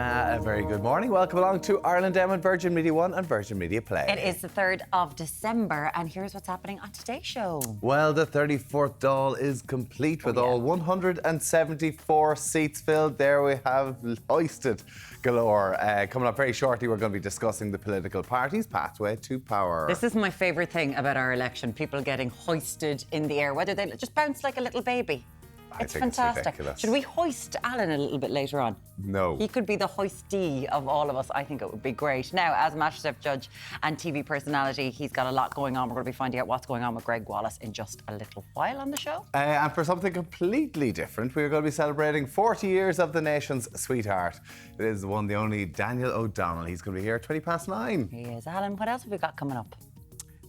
A very good morning. Welcome along to Ireland M and Virgin Media One and Virgin Media Play. It is the 3rd of December, and here's what's happening on today's show. Well, the 34th Dáil is complete with all 174 seats filled. There we have hoisted galore. Coming up very shortly, we're going to be discussing the political party's pathway to power. This is my favourite thing about our election, people getting hoisted in the air, whether they just bounce like a little baby. It's fantastic. Ridiculous. Should we hoist Alan a little bit later on? No. He could be the hoistee of all of us. I think it would be great. Now, as MasterChef judge and TV personality, he's got a lot going on. We're going to be finding out what's going on with Greg Wallace in just a little while on the show. And for something completely different, we're going to be celebrating 40 years of the nation's sweetheart. It is the one, the only Daniel O'Donnell. He's going to be here at 9:20. He is. Alan, what else have we got coming up?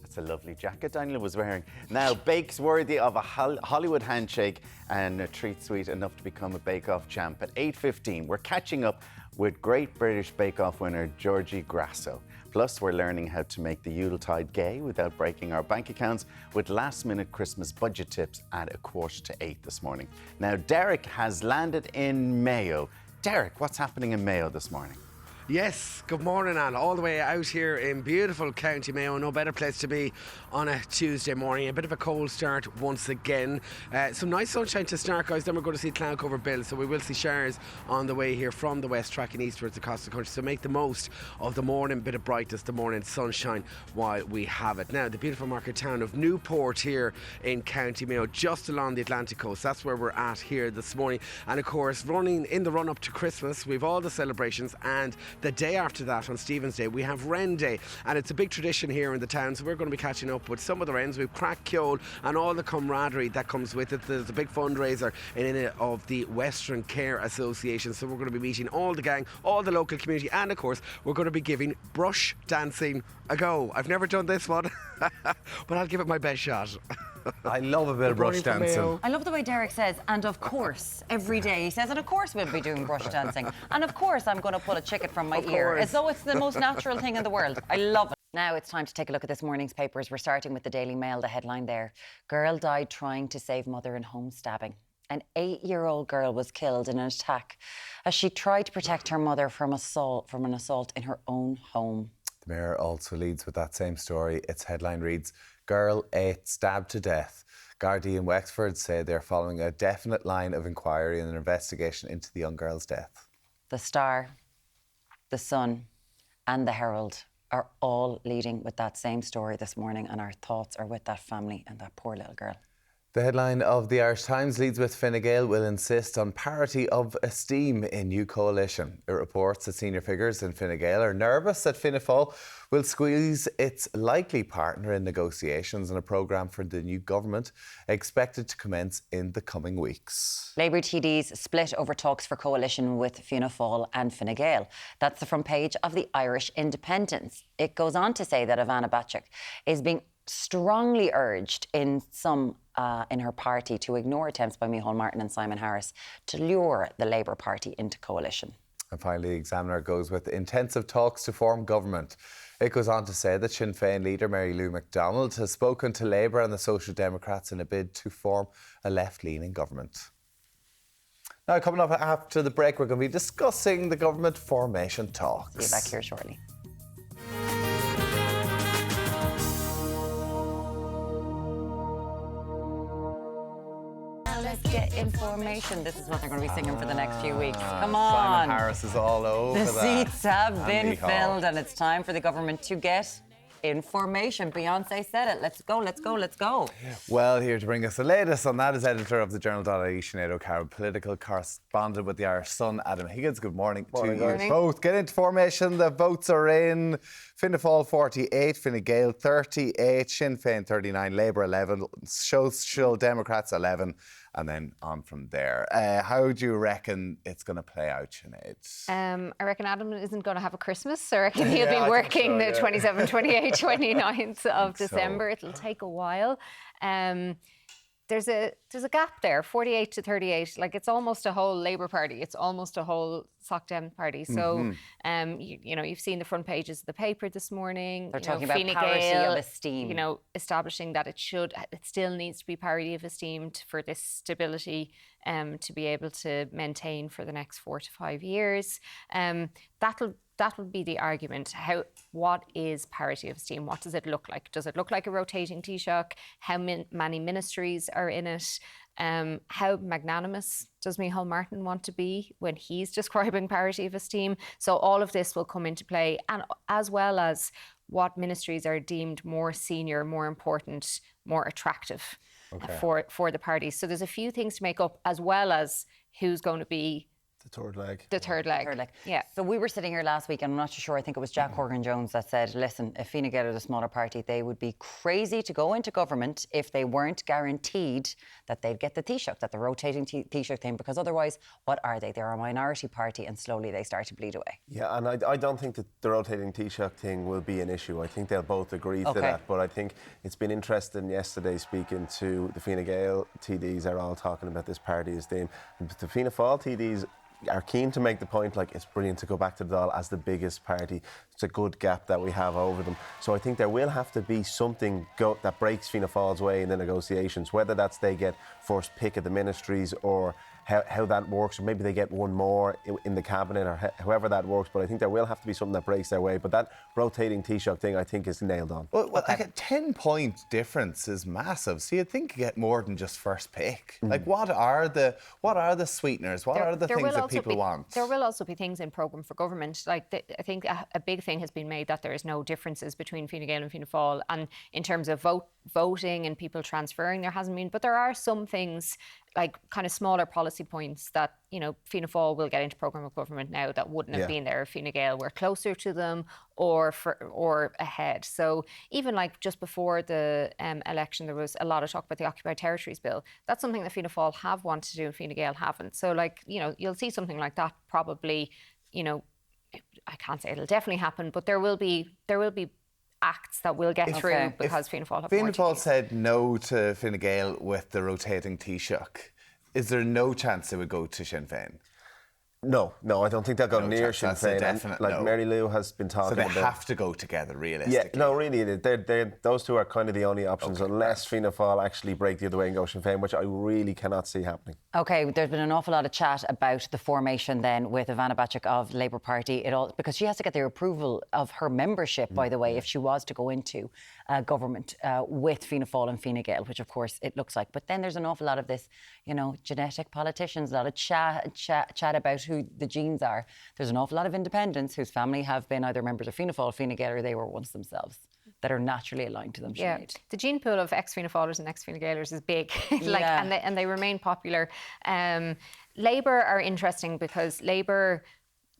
It's a lovely jacket Daniel was wearing. Now, bakes worthy of a Hollywood handshake and a treat sweet enough to become a Bake Off champ. At 8:15, we're catching up with Great British Bake Off winner Georgie Grasso. Plus, we're learning how to make the Yuletide gay without breaking our bank accounts with last-minute Christmas budget tips at 7:45 this morning. Now, Derek has landed in Mayo. Derek, what's happening in Mayo this morning? Yes, good morning, Anne. All the way out here in beautiful County Mayo. No better place to be on a Tuesday morning. A bit of a cold start once again. Some nice sunshine to start, guys. Then we're going to see cloud cover bills. So we will see showers on the way here from the west, tracking eastwards across the country. So make the most of the morning, bit of brightness, the morning sunshine while we have it. Now, the beautiful market town of Newport here in County Mayo, just along the Atlantic coast. That's where we're at here this morning. And of course, running in the run up to Christmas, we've all the celebrations, and the day after that, on Stephen's Day, we have Wren Day, and it's a big tradition here in the town, so we're going to be catching up with some of the Wrens. We've Crack Ceol and all the camaraderie that comes with it. There's a big fundraiser in it of the Western Care Association, so we're going to be meeting all the gang, all the local community, and of course, we're going to be giving brush dancing a go. I've never done this one, but I'll give it my best shot. I love a bit of brush dancing. I love the way Derek says, and of course, every day he says, and of course we'll be doing brush dancing. And of course I'm going to pull a chicken from my ear, as though it's the most natural thing in the world. I love it. Now it's time to take a look at this morning's papers. We're starting with the Daily Mail, the headline there. Girl died trying to save mother in home stabbing. An 8-year-old girl was killed in an attack as she tried to protect her mother from an assault in her own home. The Mirror also leads with that same story. Its headline reads, Girl 8 stabbed to death. Gardaí in Wexford say they're following a definite line of inquiry and an investigation into the young girl's death. The Star, the Sun and the Herald are all leading with that same story this morning, and our thoughts are with that family and that poor little girl. The headline of the Irish Times leads with Fine Gael will insist on parity of esteem in new coalition. It reports that senior figures in Fine Gael are nervous that Fianna Fáil will squeeze its likely partner in negotiations on a programme for the new government expected to commence in the coming weeks. Labour TDs split over talks for coalition with Fianna Fáil and Fine Gael. That's the front page of the Irish Independent. It goes on to say that Ivana Bacik is being strongly urged in her party to ignore attempts by Micheál Martin and Simon Harris to lure the Labour Party into coalition. And finally, the Examiner goes with intensive talks to form government. It goes on to say that Sinn Féin leader Mary Lou McDonald has spoken to Labour and the Social Democrats in a bid to form a left-leaning government. Now, coming up after the break, we're going to be discussing the government formation talks. See you back here shortly. Let's get information. This is what they're going to be singing for the next few weeks. Come on. Simon Harris is all over The that. seats have been Andy Hall. filled, and it's time for the government to get information. Beyonce said it. Let's go, let's go, let's go. Well, here to bring us the latest on that is editor of the Journal.ie, Sinead O'Carroll, political correspondent with the Irish Sun, Adam Higgins. Good morning to you both. Get into formation. The votes are in. Fianna Fáil 48, Fine Gael 38, Sinn Féin 39, Labour 11, Social Democrats 11, and then on from there. How do you reckon it's going to play out, Sinead? I reckon Adam isn't going to have a Christmas. I reckon he'll be working the 27th, 28th, 29th of December. It'll take a while. There's a gap there, 48 to 38. Like, it's almost a whole Labour Party. It's almost a whole Soc Dem party. So, you've seen the front pages of the paper this morning. They're talking about parity of esteem. Establishing that it still needs to be parity of esteem for this stability to be able to maintain for the next 4 to 5 years. That'll be the argument. What is parity of esteem? What does it look like? Does it look like a rotating Taoiseach? How many ministries are in it? How magnanimous does Micheál Martin want to be when he's describing parity of esteem? So all of this will come into play, and as well as what ministries are deemed more senior, more important, more attractive for the parties. So there's a few things to make up, as well as who's going to be the third leg. The third leg. Yeah. So we were sitting here last week, and I'm not sure, I think it was Jack Horgan-Jones that said, listen, if Fine Gael are the smaller party, they would be crazy to go into government if they weren't guaranteed that they'd get the Taoiseach, that the rotating Taoiseach thing, because otherwise, what are they? They're a minority party, and slowly they start to bleed away. Yeah, and I don't think that the rotating Taoiseach thing will be an issue. I think they'll both agree to that, but I think it's been interesting yesterday speaking to the Fine Gael TDs are all talking about this party as theme. The Fianna Fáil TDs are keen to make the point, like, it's brilliant to go back to the Dáil as the biggest party. It's a good gap that we have over them. So I think there will have to be something that breaks Fianna Fáil's way in the negotiations, whether that's they get first pick of the ministries or how that works, or maybe they get one more in the cabinet, or however that works. But I think there will have to be something that breaks their way. But that rotating Taoiseach thing, I think, is nailed on. Well, like a 10-point difference is massive. So you'd think you get more than just first pick. Like, what are the sweeteners? What are the things that people want? There will also be things in programme for government. Like, I think a big thing has been made that there is no differences between Fine Gael and Fianna Fáil, and in terms of voting and people transferring, there hasn't been. But there are some things, like kind of smaller policy points, that, you know, Fianna Fáil will get into programme of government now that wouldn't have been there if Fine Gael were closer to them or ahead. So even like just before the election, there was a lot of talk about the Occupied Territories Bill. That's something that Fianna Fáil have wanted to do and Fine Gael haven't. So, like, you know, you'll see something like that probably, you know, I can't say it'll definitely happen, but there will be acts that will get through because Fianna Fáil have Fianna Fáil said no to Fine Gael with the rotating Taoiseach. Is there no chance they would go to Sinn Féin? No, I don't think they'll go near Sinn That's a Féin. definite Like no. Mary Lou has been talking about. So they have to go together, realistically. Yeah, no, really, those two are kind of the only options, unless Fianna Fáil actually break the other way and go Sinn Féin, which I really cannot see happening. OK, there's been an awful lot of chat about the formation then with Ivana Bacik of Labour Party. Because she has to get their approval of her membership, by the way, if she was to go into government with Fianna Fáil and Fine Gael, which of course it looks like. But then there's an awful lot of this, you know, genetic politicians, a lot of chat about who the genes are. There's an awful lot of independents whose family have been either members of Fianna Fáil, Fine Gael, or they were once themselves, that are naturally aligned to them. Yeah, the gene pool of ex-Fianna Fáilers and ex-Fine Gaelers is big, and they remain popular. Labour are interesting because Labour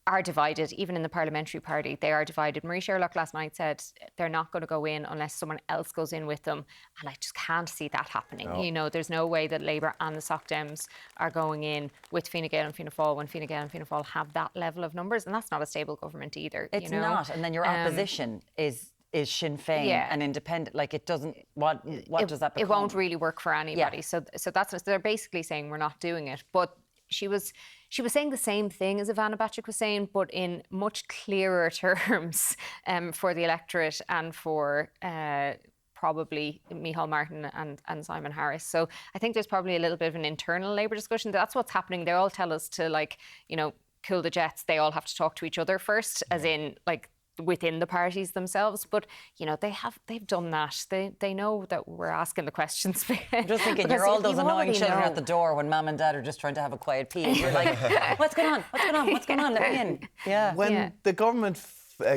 are divided, even in the parliamentary party. They are divided. Marie Sherlock last night said they're not going to go in unless someone else goes in with them, and I just can't see that happening. No. You know, there's no way that Labour and the Soc Dems are going in with Fine Gael and Fianna Fáil when Fine Gael and Fianna Fáil have that level of numbers, and that's not a stable government either. It's you know? not, and then your opposition is Sinn Féin and independent. Like, it doesn't. What does that become? It won't really work for anybody. So that's they're basically saying we're not doing it, but. She was saying the same thing as Ivana Bacik was saying, but in much clearer terms for the electorate and for probably Micheál Martin and Simon Harris. So I think there's probably a little bit of an internal Labour discussion. That's what's happening. They all tell us to, like, you know, cool the jets. They all have to talk to each other first, as in, like, within the parties themselves, but you know they've done that. They know that we're asking the questions. I'm just thinking, you're all those annoying children at the door when mum and dad are just trying to have a quiet pee. You're like, what's going on? What's going on? Let me in. Yeah. When the government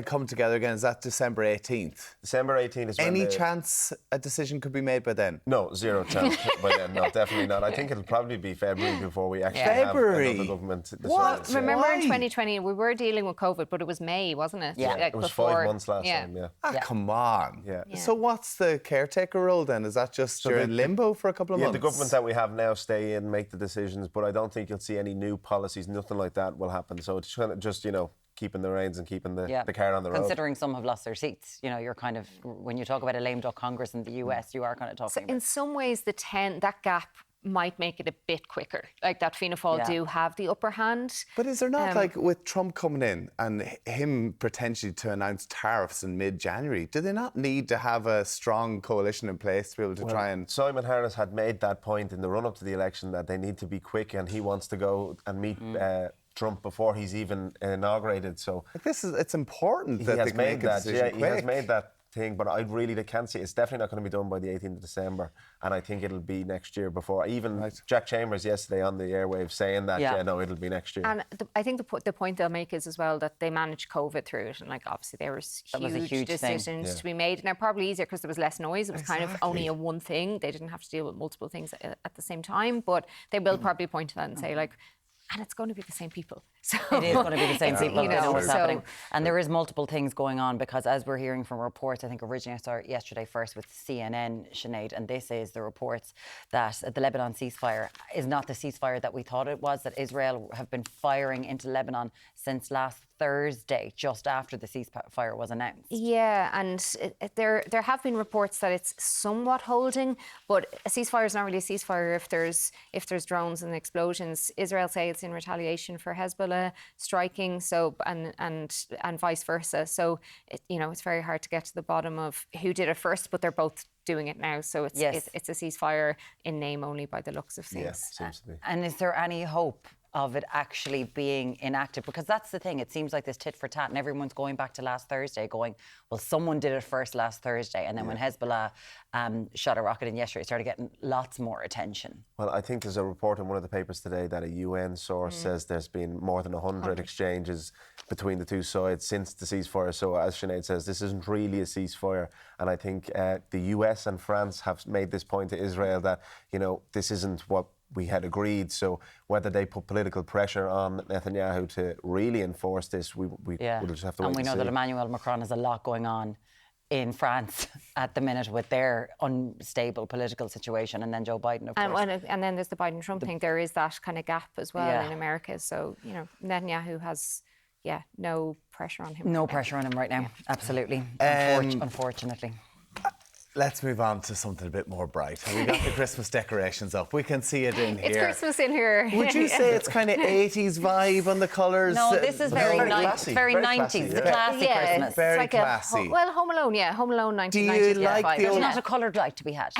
come together again, is that December 18th? December 18th is when Any chance a decision could be made by then? No, zero chance by then. No, definitely not. I think it'll probably be February before we actually have another government. What? Remember in 2020 we were dealing with COVID, but it was May, wasn't it? Yeah, like it was 5 months last time. Yeah. Come on. Yeah. So what's the caretaker role then? Is that just you're in limbo for a couple of months? The government that we have now stay in, make the decisions, but I don't think you'll see any new policies. Nothing like that will happen. So it's kind of just, you know, keeping the reins and keeping the car on the road. Considering some have lost their seats, you know, you're kind of, when you talk about a lame duck Congress in the US, you are kind of talking about. In some ways, that gap might make it a bit quicker. Like that Fianna Fáil do have the upper hand. But is there not, like, with Trump coming in and him potentially to announce tariffs in mid-January, do they not need to have a strong coalition in place to be able to try and... Simon Harris had made that point in the run-up to the election that they need to be quick, and he wants to go and meet Trump before he's even inaugurated. So it's important that he has they make a decision he has made that thing, but I really can't see it's definitely not going to be done by the 18th of December, and I think it'll be next year before. Even Jack Chambers yesterday on the airwaves saying that no, it'll be next year. And I think the point they'll make is as well that they managed COVID through it, and like obviously there was huge decisions to be made. Now probably easier because there was less noise. It was kind of only a one thing. They didn't have to deal with multiple things at the same time, but they will probably point to that and say like, and it's going to be the same people. So it is going to be the same people. You know what's happening. And there is multiple things going on because as we're hearing from reports, I think originally I saw it yesterday first with CNN, Sinead, and this is the reports that the Lebanon ceasefire is not the ceasefire that we thought it was, that Israel have been firing into Lebanon since last Thursday, just after the ceasefire was announced. Yeah, and there have been reports that it's somewhat holding, but a ceasefire is not really a ceasefire if there's drones and explosions. Israel say it's in retaliation for Hezbollah striking, so and vice versa. So it's very hard to get to the bottom of who did it first, but they're both doing it now. So it's a ceasefire in name only by the looks of things. Yes, seems to be. And is there any hope of it actually being enacted? Because that's the thing, it seems like this tit for tat and everyone's going back to last Thursday going, well, someone did it first last Thursday, and then when Hezbollah shot a rocket in yesterday, it started getting lots more attention. Well, I think there's a report in one of the papers today that a UN source says there's been more than 100 exchanges between the two sides since the ceasefire. So as Sinead says, this isn't really a ceasefire, and I think the US and France have made this point to Israel that, this isn't what we had agreed. So whether they put political pressure on Netanyahu to really enforce this, we'll just have to wait and we know that Emmanuel Macron has a lot going on in France at the minute with their unstable political situation, and then Joe Biden, of course. And then there's the Biden-Trump thing. There is that kind of gap as well in America. So, Netanyahu has, no pressure on him. No pressure on him right now, absolutely, unfortunately. Let's move on to something a bit more bright. We got the Christmas decorations up. We can see it in here. It's Christmas in here. Would you say it's kind of 80s vibe on the colours? No, this is very classy. very 90s. It's a classy Christmas. Very like classy. Home Alone, Home Alone 1990s. Do you like the There's old... not a coloured light to be had.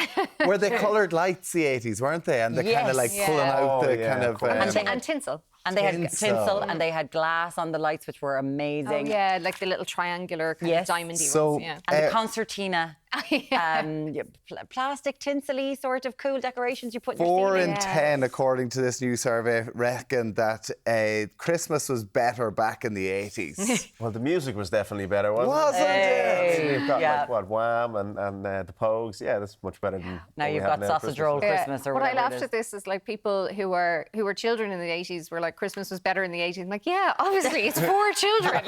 Were they coloured lights, the 80s, weren't they? And they're kind of like pulling out the kind of... and tinsel. And they had tinsel and they had glass on the lights, which were amazing. Oh, yeah, like the little triangular kind of diamondy ones. Yeah. And the concertina, plastic tinsel-y sort of cool decorations you put in your 4 ceiling. in 10, according to this new survey, reckon that Christmas was better back in the 80s. Well, the music was definitely better, wasn't it? You've got Wham and the Pogues. Yeah, that's much better than now you've got sausage roll Christmas or what whatever. I laughed at this is like people who were children in the 80s were like, Christmas was better in the 80s. I'm like, yeah, obviously it's for children.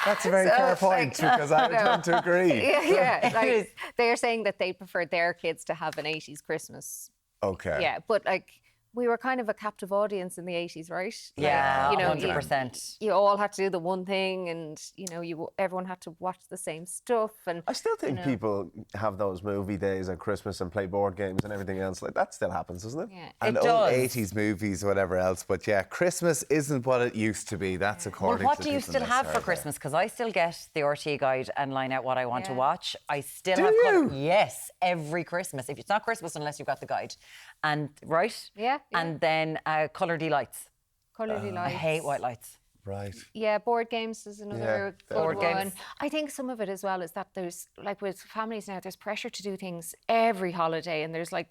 That's a very fair point, because I tend to agree. Like, they're saying that they preferred their kids to have an 80s Christmas. Okay. Yeah, but like, we were kind of a captive audience in the 80s, right? Yeah, 100%. You all had to do the one thing, and everyone had to watch the same stuff. And I still think people have those movie days at Christmas and play board games and everything else. Like that still happens, doesn't it? Yeah. And it old does. 80s movies, whatever else. But yeah, Christmas isn't what it used to be. That's according Well, what to do you people still in this have for survey. Christmas? Because I still get the RT guide and line out what I want to watch. I still Do have you? yes, every Christmas. If it's not Christmas unless you've got the guide, and and then colour delights. Colour delights. I hate white lights. Right. Yeah, board games is another good board one. games. I think some of it as well is that there's, like with families now, there's pressure to do things every holiday, and there's like,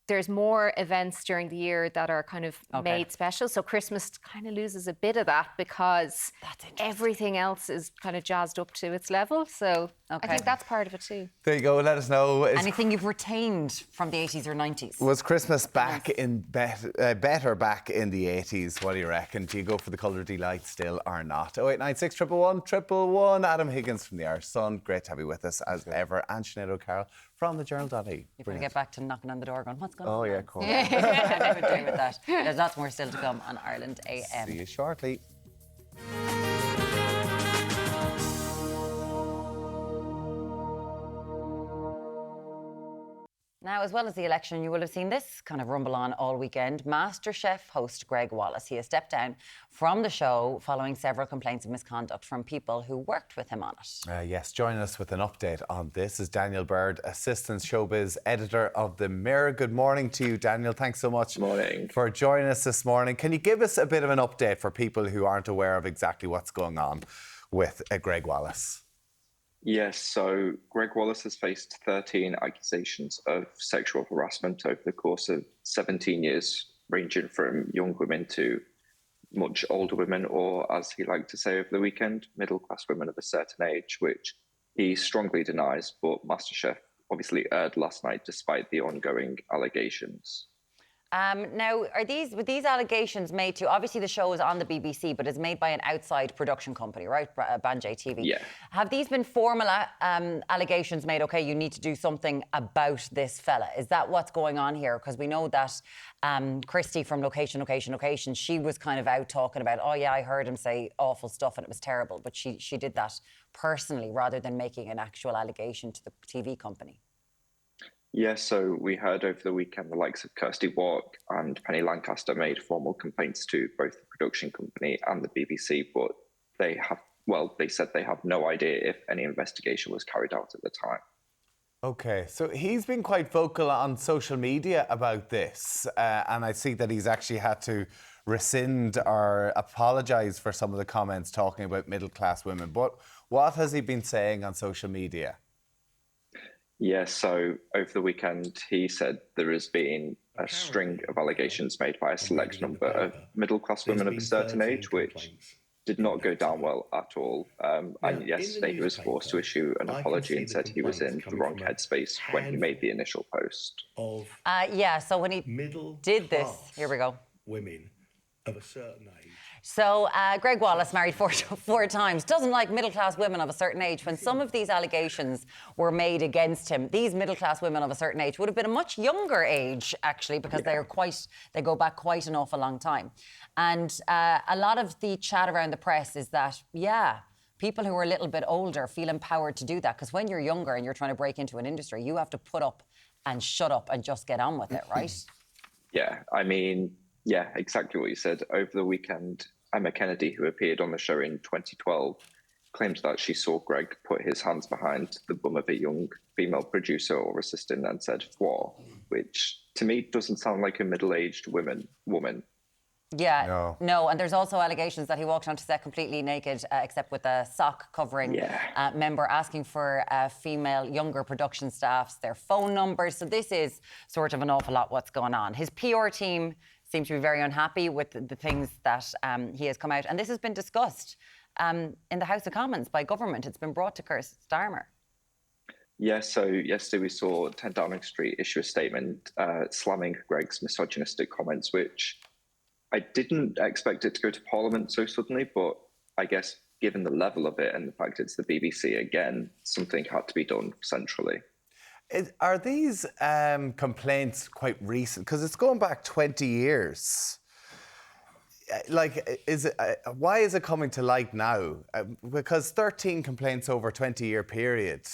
there's more events during the year that are kind of made special. So Christmas kind of loses a bit of that because everything else is kind of jazzed up to its level. So I think that's part of it too. There you go. Let us know. Anything you've retained from the 80s or 90s? Was Christmas back in better back in the 80s? What do you reckon? Do you go for the colour delight still or not? 0896 111 111. Adam Higgins from the Irish Sun. Great to have you with us as ever. And Sinead O'Carroll from the Journal.ie. You've got to get back to knocking on the door going, what's going on? Oh, yeah, cool. I'm never doing with that. There's lots more still to come on Ireland AM. See you shortly. Now, as well as the election, you will have seen this kind of rumble on all weekend. MasterChef host Greg Wallace, he has stepped down from the show following several complaints of misconduct from people who worked with him on it. Yes, joining us with an update on this is Daniel Bird, Assistant Showbiz Editor of The Mirror. Good morning to you, Daniel. Thanks so much for joining us this morning. Can you give us a bit of an update for people who aren't aware of exactly what's going on with Greg Wallace? Yes, so Greg Wallace has faced 13 accusations of sexual harassment over the course of 17 years, ranging from young women to much older women, or as he liked to say over the weekend, middle-class women of a certain age, which he strongly denies. But MasterChef obviously aired last night despite the ongoing allegations. Now, were these allegations made to, obviously the show is on the BBC, but it's made by an outside production company, right? Banjay TV. Yeah. Have these been formal allegations made, okay, you need to do something about this fella? Is that what's going on here? Because we know that Christy from Location, she was kind of out talking about, oh yeah, I heard him say awful stuff and it was terrible, but she did that personally rather than making an actual allegation to the TV company. Yeah, so we heard over the weekend the likes of Kirsty Walk and Penny Lancaster made formal complaints to both the production company and the BBC, but they said they have no idea if any investigation was carried out at the time. Okay, so he's been quite vocal on social media about this, and I see that he's actually had to rescind or apologise for some of the comments talking about middle-class women. But what has he been saying on social media? Yeah, so over the weekend, he said there has been a string of allegations made by a select number of middle-class women of a certain age, which did not go down well at all. And yesterday, he was forced to issue an apology and said he was in the wrong headspace when he made the initial post. So when he did this, here we go. Women of a certain age. So Greg Wallace, married four times, doesn't like middle-class women of a certain age. When some of these allegations were made against him, these middle-class women of a certain age would have been a much younger age, actually, because they go back quite an awful long time. And a lot of the chat around the press is that, people who are a little bit older feel empowered to do that, because when you're younger and you're trying to break into an industry, you have to put up and shut up and just get on with it, right? Yeah, exactly what you said. Over the weekend, Emma Kennedy, who appeared on the show in 2012, claimed that she saw Greg put his hands behind the bum of a young female producer or assistant and said, "What?" which to me doesn't sound like a middle-aged woman. Yeah, no, and there's also allegations that he walked onto set completely naked, except with a sock covering member, asking for female younger production staffs, their phone numbers. So this is sort of an awful lot what's going on. His PR team seem to be very unhappy with the things that he has come out. And this has been discussed in the House of Commons by government. It's been brought to Keir Starmer. Yeah, so yesterday we saw 10 Downing Street issue a statement slamming Greg's misogynistic comments, which I didn't expect it to go to Parliament so suddenly, but I guess given the level of it and the fact it's the BBC again, something had to be done centrally. Are these complaints quite recent? Because it's going back 20 years. Why is it coming to light now? Because 13 complaints over a 20-year period,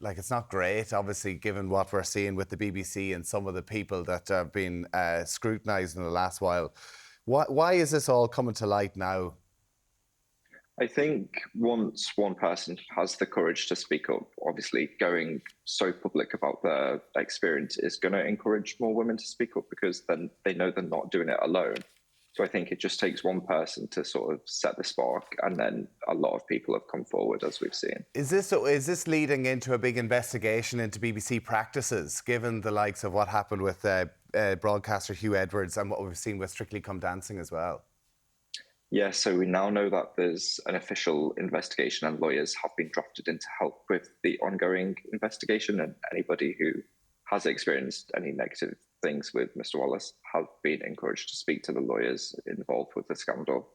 it's not great, obviously, given what we're seeing with the BBC and some of the people that have been scrutinised in the last while. Why is this all coming to light now? I think once one person has the courage to speak up, obviously going so public about their experience is going to encourage more women to speak up, because then they know they're not doing it alone. So I think it just takes one person to sort of set the spark, and then a lot of people have come forward, as we've seen. Is this leading into a big investigation into BBC practices, given the likes of what happened with broadcaster Hugh Edwards and what we've seen with Strictly Come Dancing as well? Yeah, so we now know that there's an official investigation and lawyers have been drafted in to help with the ongoing investigation, and anybody who has experienced any negative things with Mr. Wallace have been encouraged to speak to the lawyers involved with the scandal.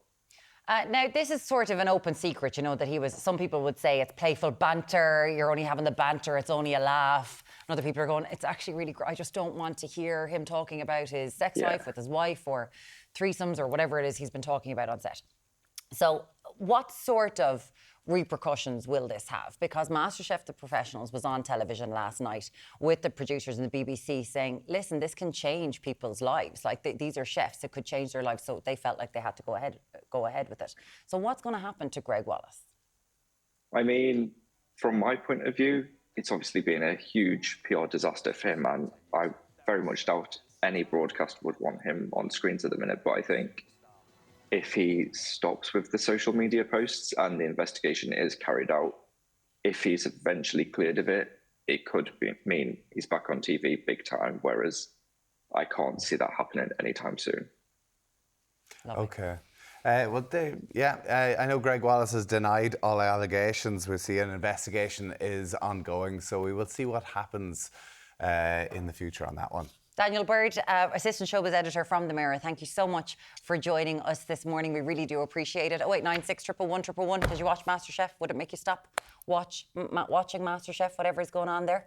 Now, this is sort of an open secret, that some people would say it's playful banter, you're only having the banter, it's only a laugh. And other people are going, it's actually really, I just don't want to hear him talking about his sex life with his wife or threesomes or whatever it is he's been talking about on set. So what sort of repercussions will this have? Because MasterChef The Professionals was on television last night with the producers and the BBC saying, listen, this can change people's lives. Like these are chefs, it could change their lives. So they felt like they had to go ahead with it. So what's going to happen to Greg Wallace? I mean, from my point of view, it's obviously been a huge PR disaster for him, and I very much doubt any broadcaster would want him on screens at the minute. But I think if he stops with the social media posts and the investigation is carried out, if he's eventually cleared of it, it could mean he's back on TV big time, whereas I can't see that happening anytime soon. Okay. I know Greg Wallace has denied all allegations. We see an investigation is ongoing, so we will see what happens in the future on that one. Daniel Bird, Assistant Showbiz Editor from The Mirror, thank you so much for joining us this morning. We really do appreciate it. 0896 111 111. Did you watch MasterChef? Would it make you stop watching MasterChef, whatever is going on there?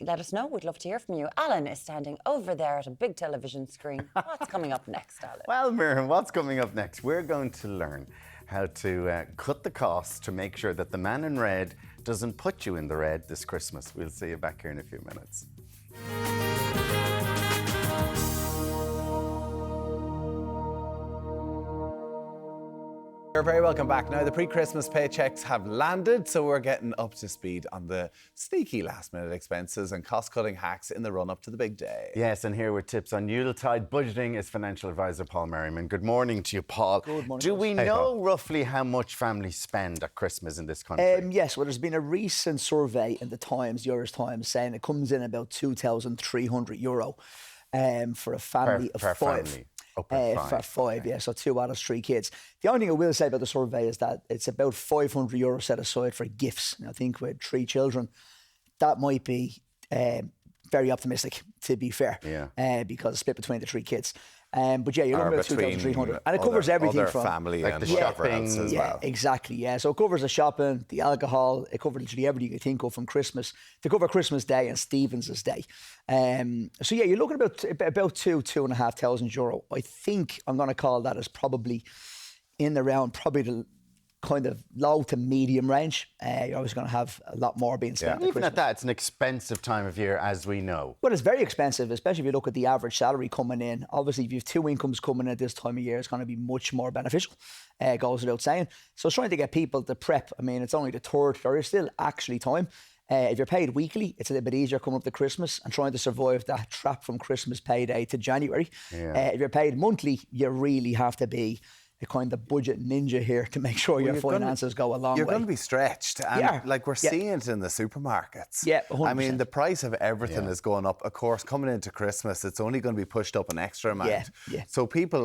Let us know. We'd love to hear from you. Alan is standing over there at a big television screen. What's coming up next, Alan? Well, Miriam, what's coming up next? We're going to learn how to cut the costs to make sure that the man in red doesn't put you in the red this Christmas. We'll see you back here in a few minutes. You're very welcome back. Now, the pre-Christmas paychecks have landed, so we're getting up to speed on the sneaky last-minute expenses and cost-cutting hacks in the run-up to the big day. Yes, and here with tips on Yuletide budgeting is financial advisor Paul Merriman. Good morning to you, Paul. Good morning. Do we know roughly how much families spend at Christmas in this country? Yes, well, there's been a recent survey in the Times, the Irish Times, saying it comes in about €2,300 for a family of five. Family. For five, yeah, so 2 out of 3 kids. The only thing I will say about the survey is that it's about €500 set aside for gifts. And I think with 3 children, that might be very optimistic, to be fair, because it's split between the 3 kids. But yeah, you're looking about 2,300, and it covers everything from family like and the shopping as well. Exactly. Yeah, so it covers the shopping, the alcohol. It covers literally everything you think of from Christmas to cover Christmas Day and Stephen's Day. So yeah, you're looking about €2,500. I think I'm going to call that as probably in around probably the kind of low to medium range. You're always going to have a lot more being spent. Even at that, it's an expensive time of year, as we know. Well, it's very expensive, especially if you look at the average salary coming in. Obviously, if you have 2 incomes coming in at this time of year, it's going to be much more beneficial. Goes without saying. So trying to get people to prep, I mean, it's only the 3rd, there is still actually time. If you're paid weekly, it's a little bit easier coming up to Christmas and trying to survive that trap from Christmas payday to January. If you're paid monthly, you really have to be a kind of budget ninja here to make sure your finances go a long way. You're going to be stretched. And like we're seeing it in the supermarkets. Yeah, 100%. I mean, the price of everything is going up. Of course, coming into Christmas, it's only going to be pushed up an extra amount. Yeah. So people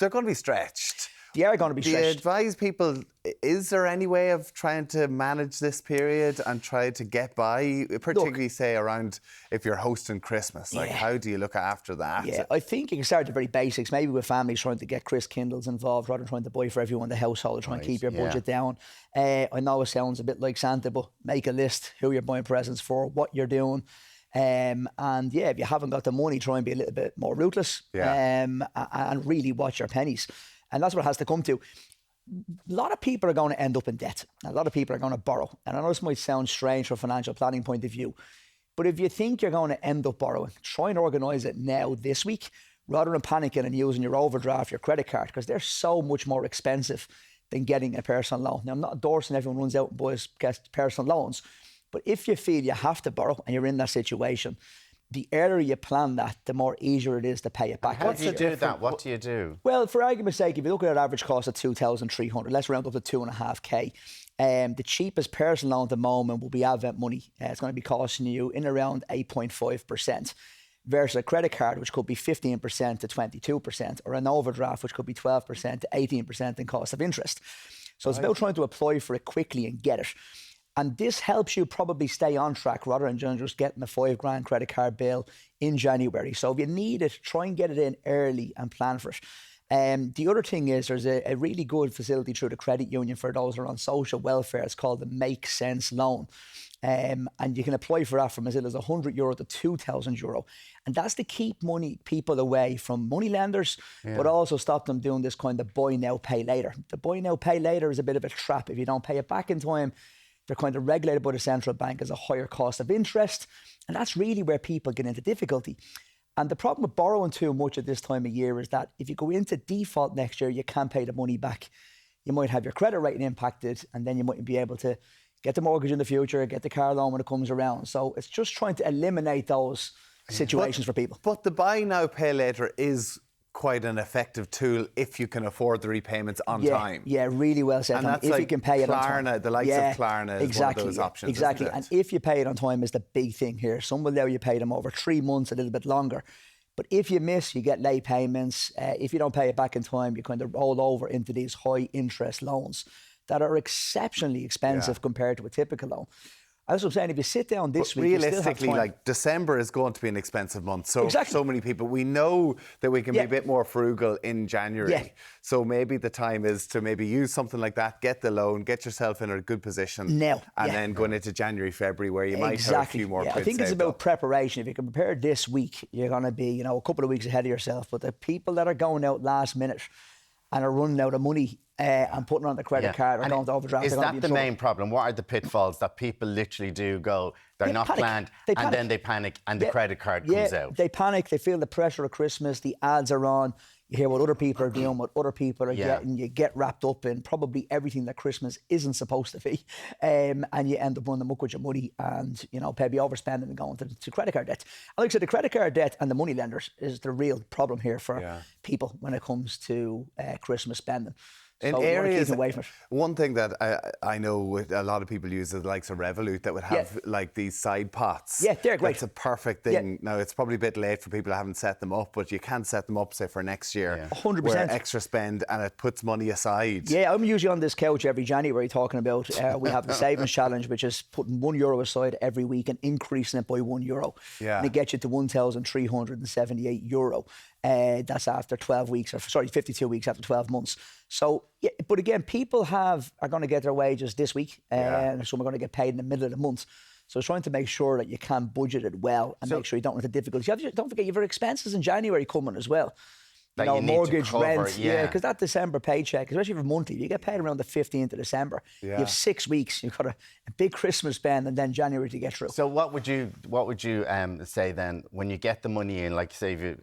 they're going to be stretched. They are going to be stretched. Do you advise people, is there any way of trying to manage this period and try to get by, particularly say around if you're hosting Christmas? Like, how do you look after that? Yeah, I think you can start at the very basics, maybe with families trying to get Chris Kindles involved rather than trying to buy for everyone in the household, trying to keep your budget down. I know it sounds a bit like Santa, but make a list who you're buying presents for, what you're doing. And yeah, if you haven't got the money, try and be a little bit more ruthless and really watch your pennies. And that's what it has to come to. A lot of people are going to end up in debt. A lot of people are going to borrow. And I know this might sound strange from a financial planning point of view, but if you think you're going to end up borrowing, try and organise it now this week, rather than panicking and using your overdraft, your credit card, because they're so much more expensive than getting a personal loan. Now, I'm not endorsing everyone runs out and gets personal loans, but if you feel you have to borrow and you're in that situation, the earlier you plan that, the more easier it is to pay it back. How do you do that? What do you do? Well, for argument's sake, if you look at an average cost of 2,300, let's round up to 2.5K. The cheapest personal loan at the moment will be Advent Money. It's going to be costing you in around 8.5%. Versus a credit card, which could be 15% to 22%, or an overdraft, which could be 12% to 18% in cost of interest. So it's about trying to apply for it quickly and get it. And this helps you probably stay on track rather than just getting a $5,000 credit card bill in January. So if you need it, try and get it in early and plan for it. The other thing is there's a really good facility through the credit union for those who are on social welfare. It's called the Make Sense Loan. And you can apply for that from as little as €100 to €2,000. And that's to keep people away from money lenders, but also stop them doing this kind of buy now, pay later. The buy now, pay later is a bit of a trap. If you don't pay it back in time, they're kind of regulated by the central bank as a higher cost of interest. And that's really where people get into difficulty. And the problem with borrowing too much at this time of year is that if you go into default next year, you can't pay the money back. You might have your credit rating impacted, and then you mightn't be able to get the mortgage in the future, get the car loan when it comes around. So it's just trying to eliminate those situations for people. But the buy now, pay later is quite an effective tool if you can afford the repayments on time. Yeah, really well said. And that's if like you can pay it on time. The likes of Klarna is one of those options. Exactly. And if you pay it on time is the big thing here. Some will allow you pay them over 3 months, a little bit longer. But if you miss, you get late payments. If you don't pay it back in time, you kind of roll over into these high interest loans that are exceptionally expensive compared to a typical loan. As I'm saying, if you sit down this week, realistically, like December is going to be an expensive month. So so many people, we know that we can be a bit more frugal in January. Yeah. So maybe the time is to maybe use something like that, get the loan, get yourself in a good position now, and then going into January, February, where you might have a few more. I think it's about preparation. If you can prepare this week, you're going to be, a couple of weeks ahead of yourself. But the people that are going out last minute and are running out of money and putting on the credit card or going to overdraft. Is that the main problem? What are the pitfalls that people literally do go, they're not planned, and then they panic and the credit card comes out? They panic, they feel the pressure of Christmas, the ads are on, you hear what other people are doing, what other people are getting, you get wrapped up in probably everything that Christmas isn't supposed to be, and you end up running muck with your money and, maybe overspending and going to credit card debt. And like I said, the credit card debt and the money lenders is the real problem here for people when it comes to Christmas spending. In areas, one thing that I know a lot of people use is the likes of Revolut that would have like these side pots. Yeah, they're great. That's a perfect thing. Yeah. Now, it's probably a bit late for people who haven't set them up, but you can set them up, say, for next year. 100%. Where extra spend and it puts money aside. Yeah, I'm usually on this couch every January talking about we have the Savings Challenge, which is putting €1 aside every week and increasing it by €1. Yeah. And it gets you to €1,378. That's after 12 weeks, 52 weeks after 12 months. So, but again, people are going to get their wages this week, and some are going to get paid in the middle of the month. So it's trying to make sure that you can budget it well and make sure you don't run into difficulties. Don't forget, you have your expenses in January coming as well. You mortgage, rent, because that December paycheck, especially if you're monthly, you get paid around the 15th of December. Yeah. You have 6 weeks. You've got a big Christmas spend and then January to get through. So what would you say then when you get the money in, like say if you,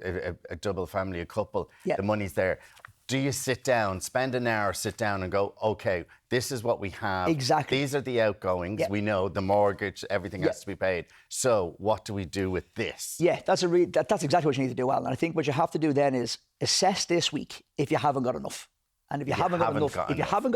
a double family, a couple, the money's there. Do you sit down, spend an hour, sit down and go, okay, this is what we have. Exactly. These are the outgoings. Yeah. We know the mortgage, everything has to be paid. So what do we do with this? Yeah, that's exactly what you need to do, Alan. And I think what you have to do then is assess this week if you haven't got enough. And if you haven't got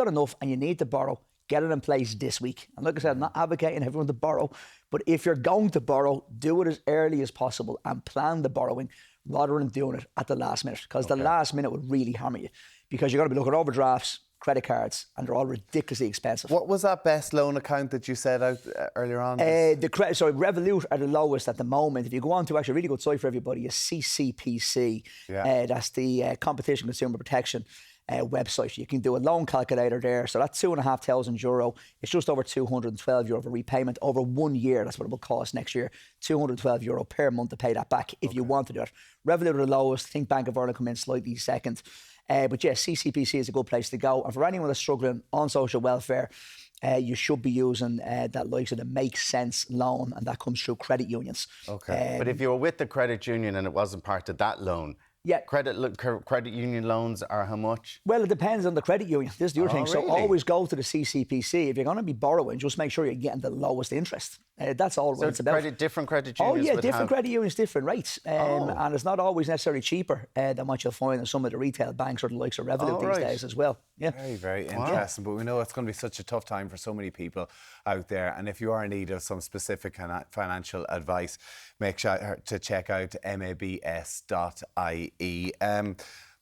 enough and you need to borrow, get it in place this week. And like I said, I'm not advocating everyone to borrow, but if you're going to borrow, do it as early as possible and plan the borrowing rather than doing it at the last minute, because the last minute would really hammer you, because you're going to be looking at overdrafts, credit cards, and they're all ridiculously expensive. What was that best loan account that you said out earlier on? Revolut are the lowest at the moment. If you go on to actually a really good site for everybody, is CCPC. That's the Competition Consumer Protection website. You can do a loan calculator there. So that's €2,500. It's just over €212 for repayment over 1 year. That's what it will cost next year. €212 per month to pay that back if you want to do it. Revolut are the lowest. I think Bank of Ireland come in slightly second. But yeah, CCPC is a good place to go. And for anyone that's struggling on social welfare, you should be using that likes of the Make Sense loan, and that comes through credit unions. Okay. But if you were with the credit union and it wasn't part of that loan, credit union loans are how much? Well, it depends on the credit union. This is the other thing. Really? So always go to the CCPC. If you're going to be borrowing, just make sure you're getting the lowest interest. That's all what it's about. Different credit unions? Different credit unions, different rates. And it's not always necessarily cheaper than what you'll find in some of the retail banks or the likes of Revolut these days as well. Yeah. Very, very interesting. But we know it's going to be such a tough time for so many people out there. And if you are in need of some specific financial advice, make sure to check out mabs.ie.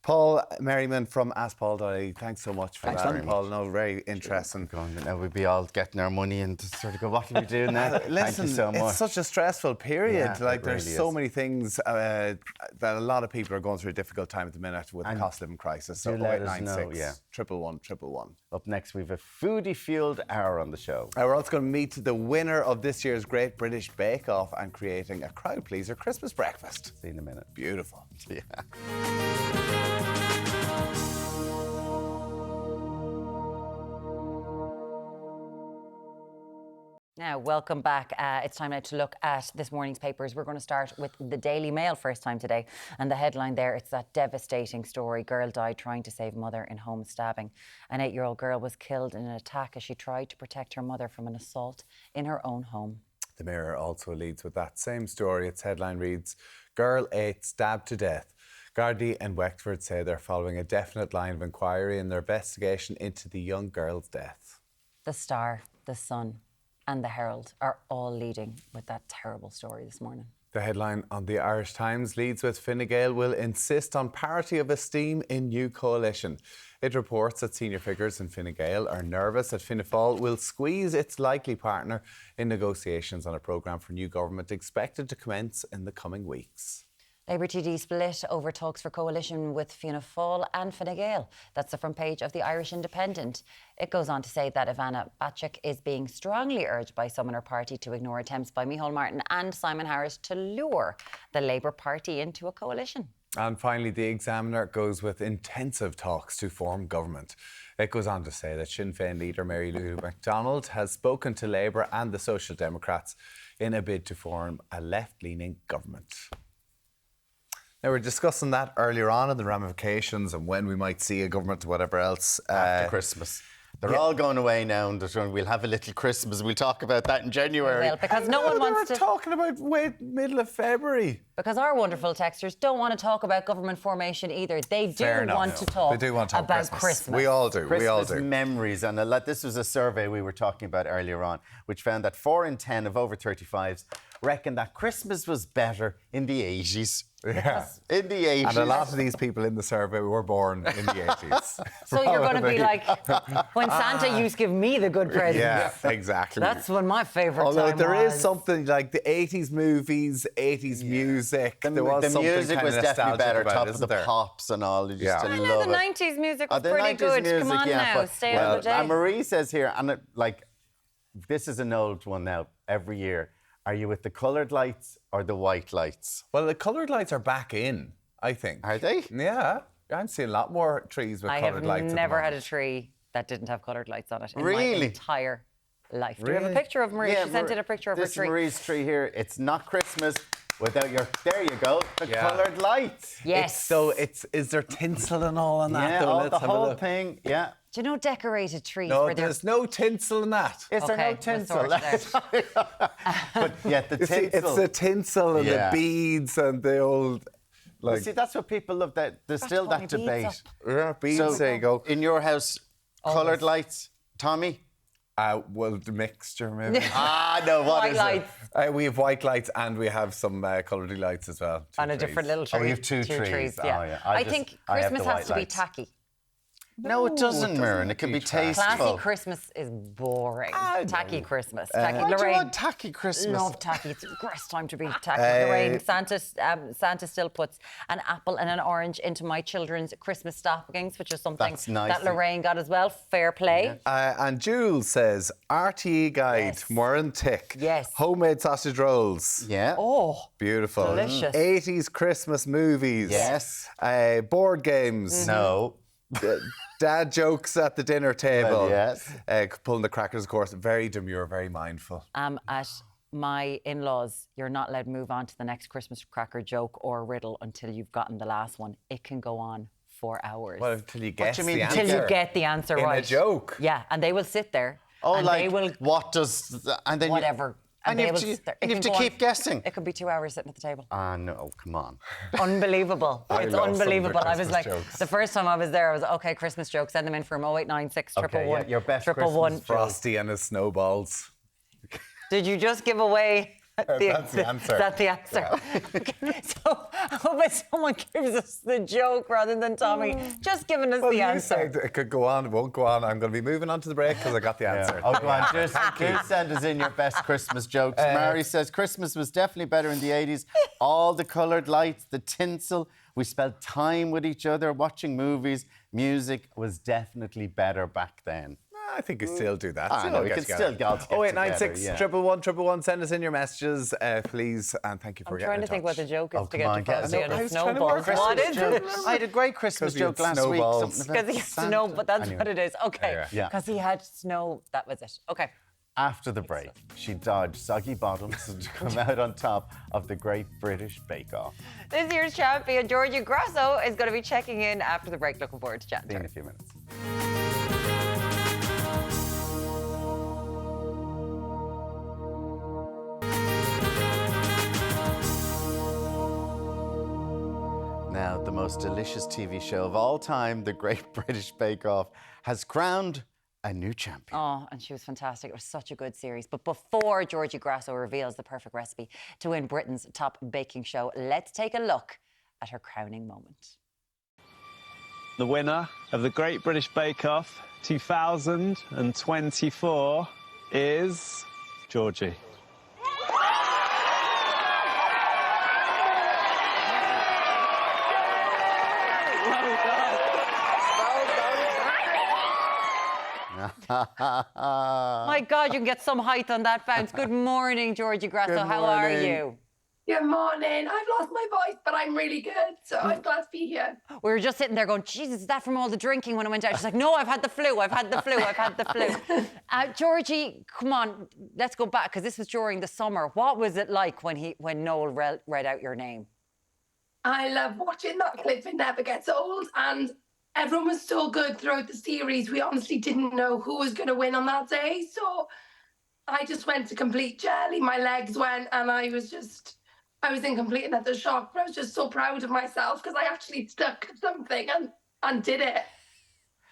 Paul Merriman from AskPaul.ie. Thanks so much for Thanks, that, Paul. No, very interesting. Now we'd be all getting our money and sort of go, what do we do now? Listen, Thank you so much. it's such a stressful period. Yeah, like, it there's really so is. many things that a lot of people are going through a difficult time at the minute with the cost of living crisis. So do let us 0896 know, 111 111. Up next, we've a foodie-fueled hour on the show. We're also going to meet the winner of this year's Great British Bake Off and creating a crowd pleaser Christmas breakfast. See you in a minute. Beautiful. Yeah. Now, welcome back. It's time now to look at this morning's papers. We're going to start with the Daily Mail first time today. And the headline there, it's that devastating story. Girl died trying to save mother in home stabbing. An 8-year-old girl was killed in an attack as she tried to protect her mother from an assault in her own home. The Mirror also leads with that same story. Its headline reads, Girl 8 stabbed to death. Gardaí and Wexford say they're following a definite line of inquiry in their investigation into the young girl's death. The Star, the Sun and the Herald are all leading with that terrible story this morning. The headline on the Irish Times leads with Fine Gael will insist on parity of esteem in new coalition. It reports that senior figures in Fine Gael are nervous that Fianna Fáil will squeeze its likely partner in negotiations on a programme for new government expected to commence in the coming weeks. Labour TD split over talks for coalition with Fianna Fáil and Fine Gael. That's the front page of the Irish Independent. It goes on to say that Ivana Bacik is being strongly urged by some in her party to ignore attempts by Micheál Martin and Simon Harris to lure the Labour Party into a coalition. And finally, the Examiner goes with intensive talks to form government. It goes on to say that Sinn Féin leader Mary Lou McDonald has spoken to Labour and the Social Democrats in a bid to form a left-leaning government. Now, we were discussing that earlier on and the ramifications and when we might see a government or whatever else. After Christmas. They're all going away now and we'll have a little Christmas. We'll talk about that in January. Well, because no one wants to... talking about middle of February. Because our wonderful texters don't want to talk about government formation either. They do want to talk about Christmas. We all do. Christmas memories. And this was a survey we were talking about earlier on, which found that 4 in 10 of over 35s reckon that Christmas was better in the 80s. Yeah. In the 80s. And a lot of these people in the survey were born in the 80s. So you're going to be like, when Santa used to give me the good presents. Yeah, exactly. That's when my favourite time was. Although there is something like the 80s movies, 80s music. The music was definitely better. Top of the Pops and all. You just I know the 90s music was pretty good. Come on now, stay on the day. And Marie says here, and this is an old one now, every year. Are you with the coloured lights or the white lights? Well, the coloured lights are back in, I think. Are they? Yeah. I'm seeing a lot more trees with coloured lights. I have never had a tree that didn't have coloured lights on it in my entire life. Really? Do you have a picture of Marie? Yeah, she sent in a picture of her tree. This is Marie's tree here. It's not Christmas without your... There you go. The coloured lights. Yes. Is there tinsel and all on that? Yeah, the whole thing. Yeah. Do you know decorated trees? No, there's no tinsel in that. Is there no tinsel? But yeah, the tinsel. See, it's the tinsel and the beads and the old... see, that's what people love. There's still that debate. Yeah, beads, there you go. In your house, coloured lights, Tommy? Well, the mixture, maybe. No, what white is lights. it? We have white lights and we have some coloured lights as well. On a different little tree. Oh, we have two trees. Yeah. Oh, yeah. I think Christmas has to be tacky. No, it doesn't, Myrne. It can be tasteful. Classy Christmas is boring. Tacky Christmas. Why Lorraine, do you want tacky Christmas? Love tacky. It's the best time to be tacky. Lorraine, Santa still puts an apple and an orange into my children's Christmas stockings, which is something that Lorraine got as well. Fair play. And Jules says, RTE guide, Moran Tick. Yes. Homemade sausage rolls. Yeah. Oh. Beautiful. Delicious. 80s Christmas movies. Yes. Board games. No. Dad jokes at the dinner table. Well, yes. Pulling the crackers, of course. Very demure, very mindful. At my in-laws, you're not allowed to move on to the next Christmas cracker joke or riddle until you've gotten the last one. It can go on for hours. Well, until you guess the answer. Until you get the answer right. In a joke. Yeah, and they will sit there. Oh, and like, they will, what does... And then whatever. And you have to keep guessing. It could be 2 hours sitting at the table. No, come on. Unbelievable. It's unbelievable. I was like, jokes. the first time I was there, I was okay, Christmas jokes, send them in from 0896 111 your best 111. Frosty and his snowballs. Did you just give away That's the answer. That's the answer. Okay, so I hope someone gives us the joke rather than Tommy just giving us the answer. Say it could go on, it won't go on. I'm going to be moving on to the break because I got the answer. Oh, go on. Just send us in your best Christmas jokes. Mary says Christmas was definitely better in the 80s. All the coloured lights, the tinsel. We spent time with each other, watching movies. Music was definitely better back then. I think you still do that. I know, we can still get together. 0896 111 send us in your messages, please, and thank you for getting in touch. I'm trying to think what the joke is to get on, to get Fozzie it. and I a was trying to snowball. work What is it? I had a great Christmas 'Cause he had joke last week. snowballs. something Because about he had Santa. snow, but that's Anyway. what it is. Okay, Anyway. Yeah. because he had snow, that was it. Okay. After the break, she dodged soggy bottoms to come out on top of the Great British Bake Off. This year's champion, Georgie Grasso, is going to be checking in after the break. Looking forward to chatting See to you in her. a few minutes. Now, the most delicious TV show of all time, The Great British Bake Off, has crowned a new champion. Oh, and she was fantastic. It was such a good series. But before Georgie Grasso reveals the perfect recipe to win Britain's top baking show, let's take a look at her crowning moment. The winner of the Great British Bake Off 2024 is Georgie. My God, you can get some height on that bounce. Good morning, Georgie Grasso. Good How are morning. you? Good morning. I've lost my voice, but I'm really good, so I'm glad to be here. We were just sitting there going, Jesus, is that from all the drinking when I went out? She's like, no, I've had the flu. I've had the flu. I've had the flu. Georgie, come on, let's go back, because this was during the summer. What was it like when Noel read out your name? I love watching that clip. It never gets old. And everyone was so good throughout the series. We honestly didn't know who was going to win on that day. So I just went to complete jelly. My legs went, and I was in complete and utter shock. But I was just so proud of myself because I actually stuck to something and did it.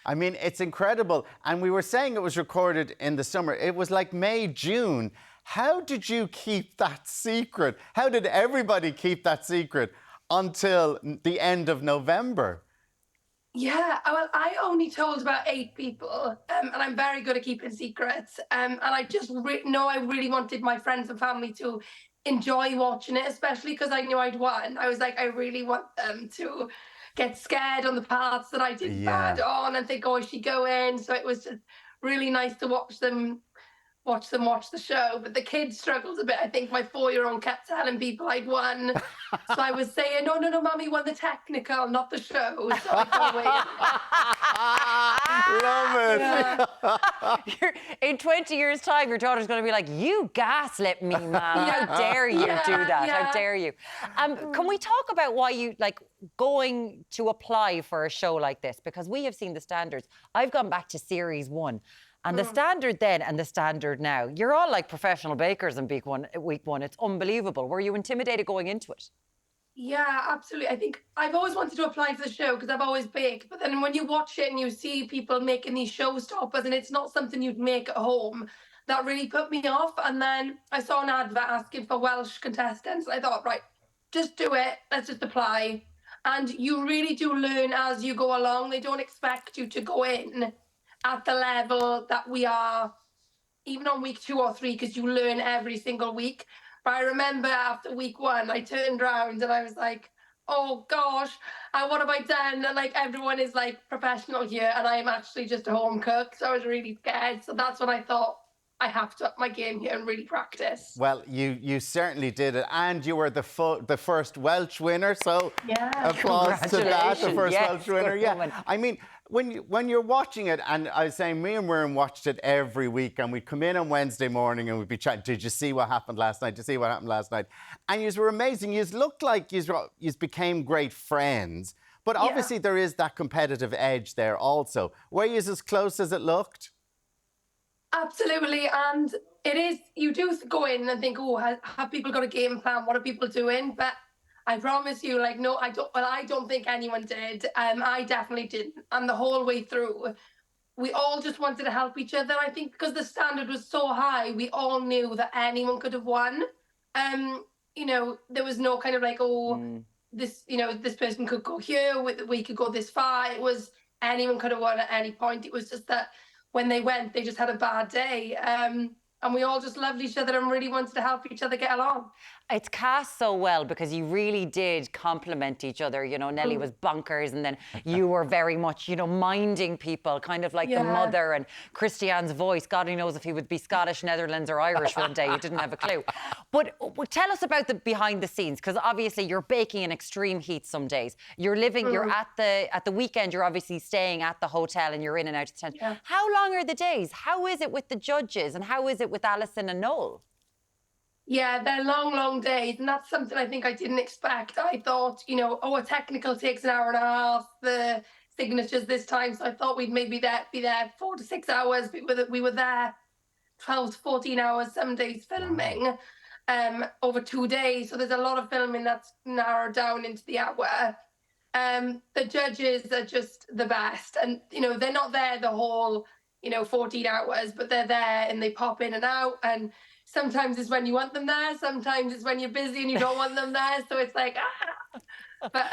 I mean, it's incredible. And we were saying it was recorded in the summer. It was like May, June. How did you keep that secret? How did everybody keep that secret until the end of November? Yeah, well, I only told about 8 people, and I'm very good at keeping secrets. And I just know I really wanted my friends and family to enjoy watching it, especially because I knew I'd won. I was like, I really want them to get scared on the parts that I did bad on and think, oh, is she going? So it was just really nice to watch them watch the show. But the kids struggled a bit. I think my 4-year-old kept telling people I'd won. So I was saying, no, Mummy won the technical, not the show. So I Love it. Yeah. In 20 years' time, your daughter's going to be like, you gaslit me, Mum. How dare you do that? How dare you? Can we talk about why you, going to apply for a show like this? Because we have seen the standards. I've gone back to series 1. And the standard then and the standard now, you're all like professional bakers in week one. It's unbelievable. Were you intimidated going into it? Yeah, absolutely. I think I've always wanted to apply for the show because I've always baked. But then when you watch it and you see people making these showstoppers and it's not something you'd make at home, that really put me off. And then I saw an advert asking for Welsh contestants. I thought, right, just do it. Let's just apply. And you really do learn as you go along. They don't expect you to go in at the level that we are, even on week 2 or 3, because you learn every single week. But I remember after week 1, I turned around and I was like, oh gosh, what have I done? And everyone is professional here and I'm actually just a home cook. So I was really scared. So that's when I thought, I have to up my game here and really practice. Well, you certainly did it, and you were the first Welsh winner. So applause to that, the first Welsh winner. Yeah, I mean, when you're watching it, and I was saying, me and Miriam watched it every week, and we'd come in on Wednesday morning and we'd be chatting. Did you see what happened last night? Did you see what happened last night? And you were amazing. You looked like you became great friends. But obviously there is that competitive edge there also. Were you as close as it looked? Absolutely, and it is. You do go in and think, "Oh, have people got a game plan? What are people doing?" But I promise you, no, I don't. Well, I don't think anyone did. I definitely didn't. And the whole way through, we all just wanted to help each other. I think because the standard was so high, we all knew that anyone could have won. you know, there was no kind of like, this, you know, this person could go here, we could go this far. It was anyone could have won at any point. It was just that when they went, they just had a bad day. And we all just loved each other and really wanted to help each other get along. It's cast so well because you really did complement each other. You know, Nelly was bonkers, and then you were very much, you know, minding people, kind of like the mother. And Christian's voice, God only knows if he would be Scottish, Netherlands or Irish one day. You didn't have a clue. But tell us about the behind the scenes, because obviously you're baking in extreme heat some days. You're living, you're at the weekend, you're obviously staying at the hotel and you're in and out of the tent. Yeah. How long are the days? How is it with the judges and how is it with Alison and Noel? Yeah, they're long, long days, and that's something I think I didn't expect. I thought, you know, a technical takes an hour and a half, the signatures this time, so I thought we'd maybe be there 4 to 6 hours, but we were there 12 to 14 hours some days filming over 2 days, so there's a lot of filming that's narrowed down into the hour. The judges are just the best, and, you know, they're not there the whole, you know, 14 hours, but they're there and they pop in and out, and sometimes it's when you want them there, sometimes it's when you're busy and you don't want them there, so it's like, But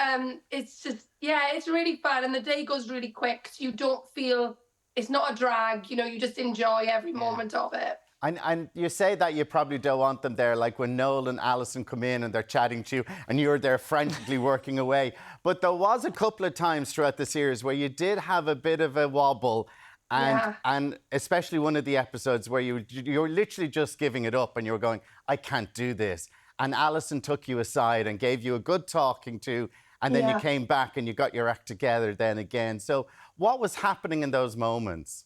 it's just, yeah, it's really fun, and the day goes really quick, so you don't feel, it's not a drag, you know, you just enjoy every moment of it. And you say that you probably don't want them there, like when Noel and Alison come in and they're chatting to you and you're there frantically working away. But there was a couple of times throughout the series where you did have a bit of a wobble. And especially one of the episodes where you're literally just giving it up and you were going, I can't do this. And Alison took you aside and gave you a good talking to, and then you came back and you got your act together then again. So what was happening in those moments?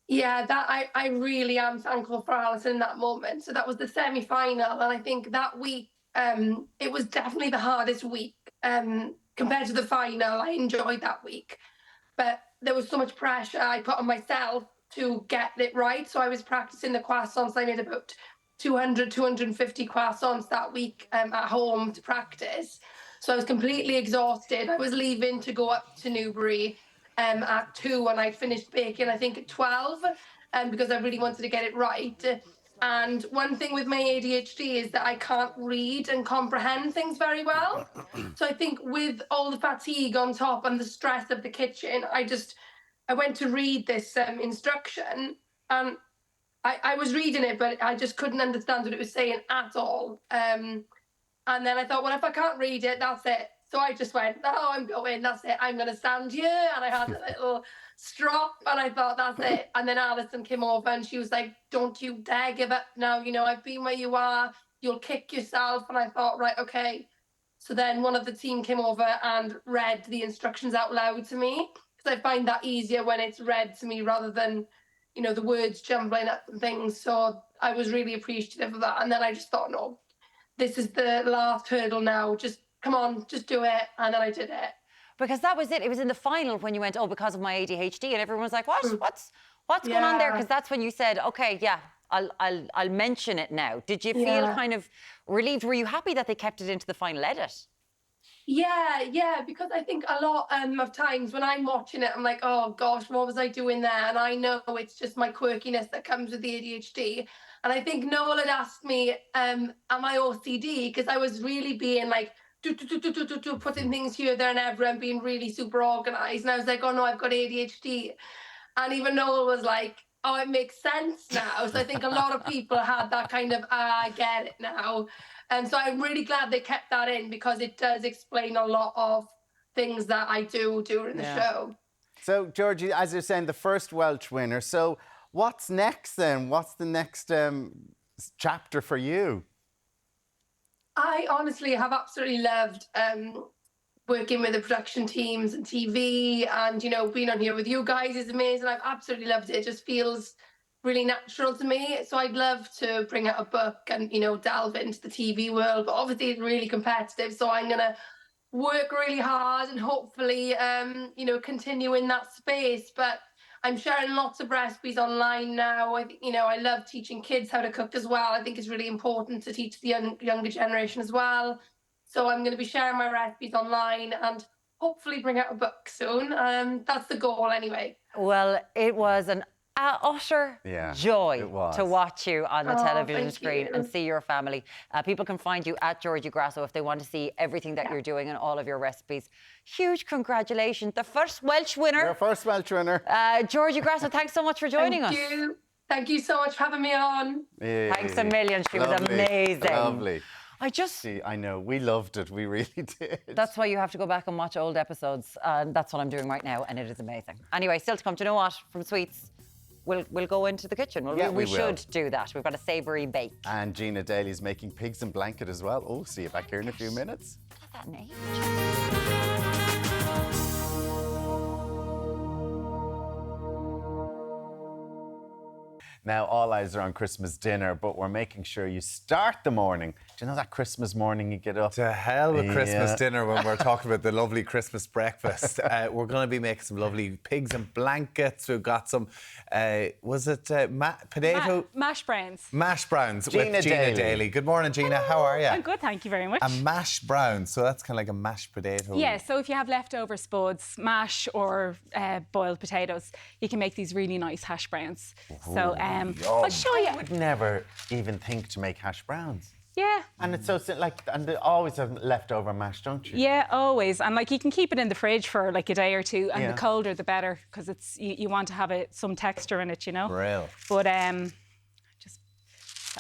Yeah, that I really am thankful for Alison in that moment. So that was the semi-final, and I think that week, it was definitely the hardest week compared to the final. I enjoyed that week, but there was so much pressure I put on myself to get it right. So I was practicing the croissants. I made about 200, 250 croissants that week at home to practice. So I was completely exhausted. I was leaving to go up to Newbury at 2, and I'd finished baking, I think, at 12, because I really wanted to get it right. And one thing with my ADHD is that I can't read and comprehend things very well. So I think with all the fatigue on top and the stress of the kitchen, I went to read this instruction, and I was reading it, but I just couldn't understand what it was saying at all. And then I thought, well, if I can't read it, that's it. So I just went, oh, I'm going, that's it. I'm going to stand here. And I had a little strop, and I thought, that's it. And then Alison came over and she was like, don't you dare give up now. You know, I've been where you are. You'll kick yourself. And I thought, right, okay. So then one of the team came over and read the instructions out loud to me, because I find that easier when it's read to me rather than, you know, the words jumbling up and things. So I was really appreciative of that. And then I just thought, no, this is the last hurdle now. Just come on, just do it. And then I did it. Because that was it. It was in the final when you went, oh, because of my ADHD, and everyone was like, what? What's going on there? Because that's when you said, okay, yeah, I'll mention it now. Did you feel kind of relieved? Were you happy that they kept it into the final edit? Yeah, because I think a lot of times when I'm watching it, I'm like, oh gosh, what was I doing there? And I know it's just my quirkiness that comes with the ADHD. And I think Noel had asked me, am I OCD? Because I was really being like, putting things here, there, and everywhere, and being really super organised. And I was like, oh no, I've got ADHD. And even Noel was like, oh, it makes sense now. So I think a lot of people had that kind of, I get it now. And so I'm really glad they kept that in, because it does explain a lot of things that I do during the show. So, Georgie, as you're saying, the first Welsh winner. So what's next then? What's the next chapter for you? I honestly have absolutely loved working with the production teams and TV, and, you know, being on here with you guys is amazing. I've absolutely loved it. It just feels really natural to me. So I'd love to bring out a book and, you know, delve into the TV world, but obviously it's really competitive. So I'm going to work really hard and hopefully, you know, continue in that space. But I'm sharing lots of recipes online now. You know, I love teaching kids how to cook as well. I think it's really important to teach the younger generation as well. So I'm going to be sharing my recipes online and hopefully bring out a book soon. That's the goal anyway. Well, it was an utter Yeah, joy it was. to watch you on the television thank screen you. and see your family. People can find you at Georgie Grasso if they want to see everything that you're doing and all of your recipes. Huge congratulations. The first Welsh winner. Your first Welsh winner. Georgie Grasso, thanks so much for joining us. Thank you. Thank you so much for having me on. Yeah. Thanks a million. She was Lovely, amazing. Lovely. See, I know, we loved it. We really did. That's why you have to go back and watch old episodes. And that's what I'm doing right now, and it is amazing. Anyway, still to come. Do you know what? From Sweets, we'll go into the kitchen. Yeah, we we should do that. We've got a savoury bake. And Gina Daly's making pigs in blanket as well. Oh, see you back here in a few minutes. That name. Now, all eyes are on Christmas dinner, but we're making sure you start the morning. Do you know that Christmas morning you get up? To hell with Christmas Yeah. dinner when we're talking about the lovely Christmas breakfast. We're going to be making some lovely pigs and blankets. We've got some, potato? Mash browns. Mash browns Gina with Gina Daly. Daly. Good morning, Gina. How are you? I'm good, thank you very much. A mash brown, so that's kind of like a mashed potato. Yeah, so if you have leftover spuds, mash or boiled potatoes, you can make these really nice hash browns. So I'll show you. I would never even think to make hash browns. Yeah. And it's so and they always have leftover mash, don't you? Yeah, always. And like you can keep it in the fridge for like a day or two, and Yeah. the colder the better, because it's you want to have some texture in it, you know. Real. But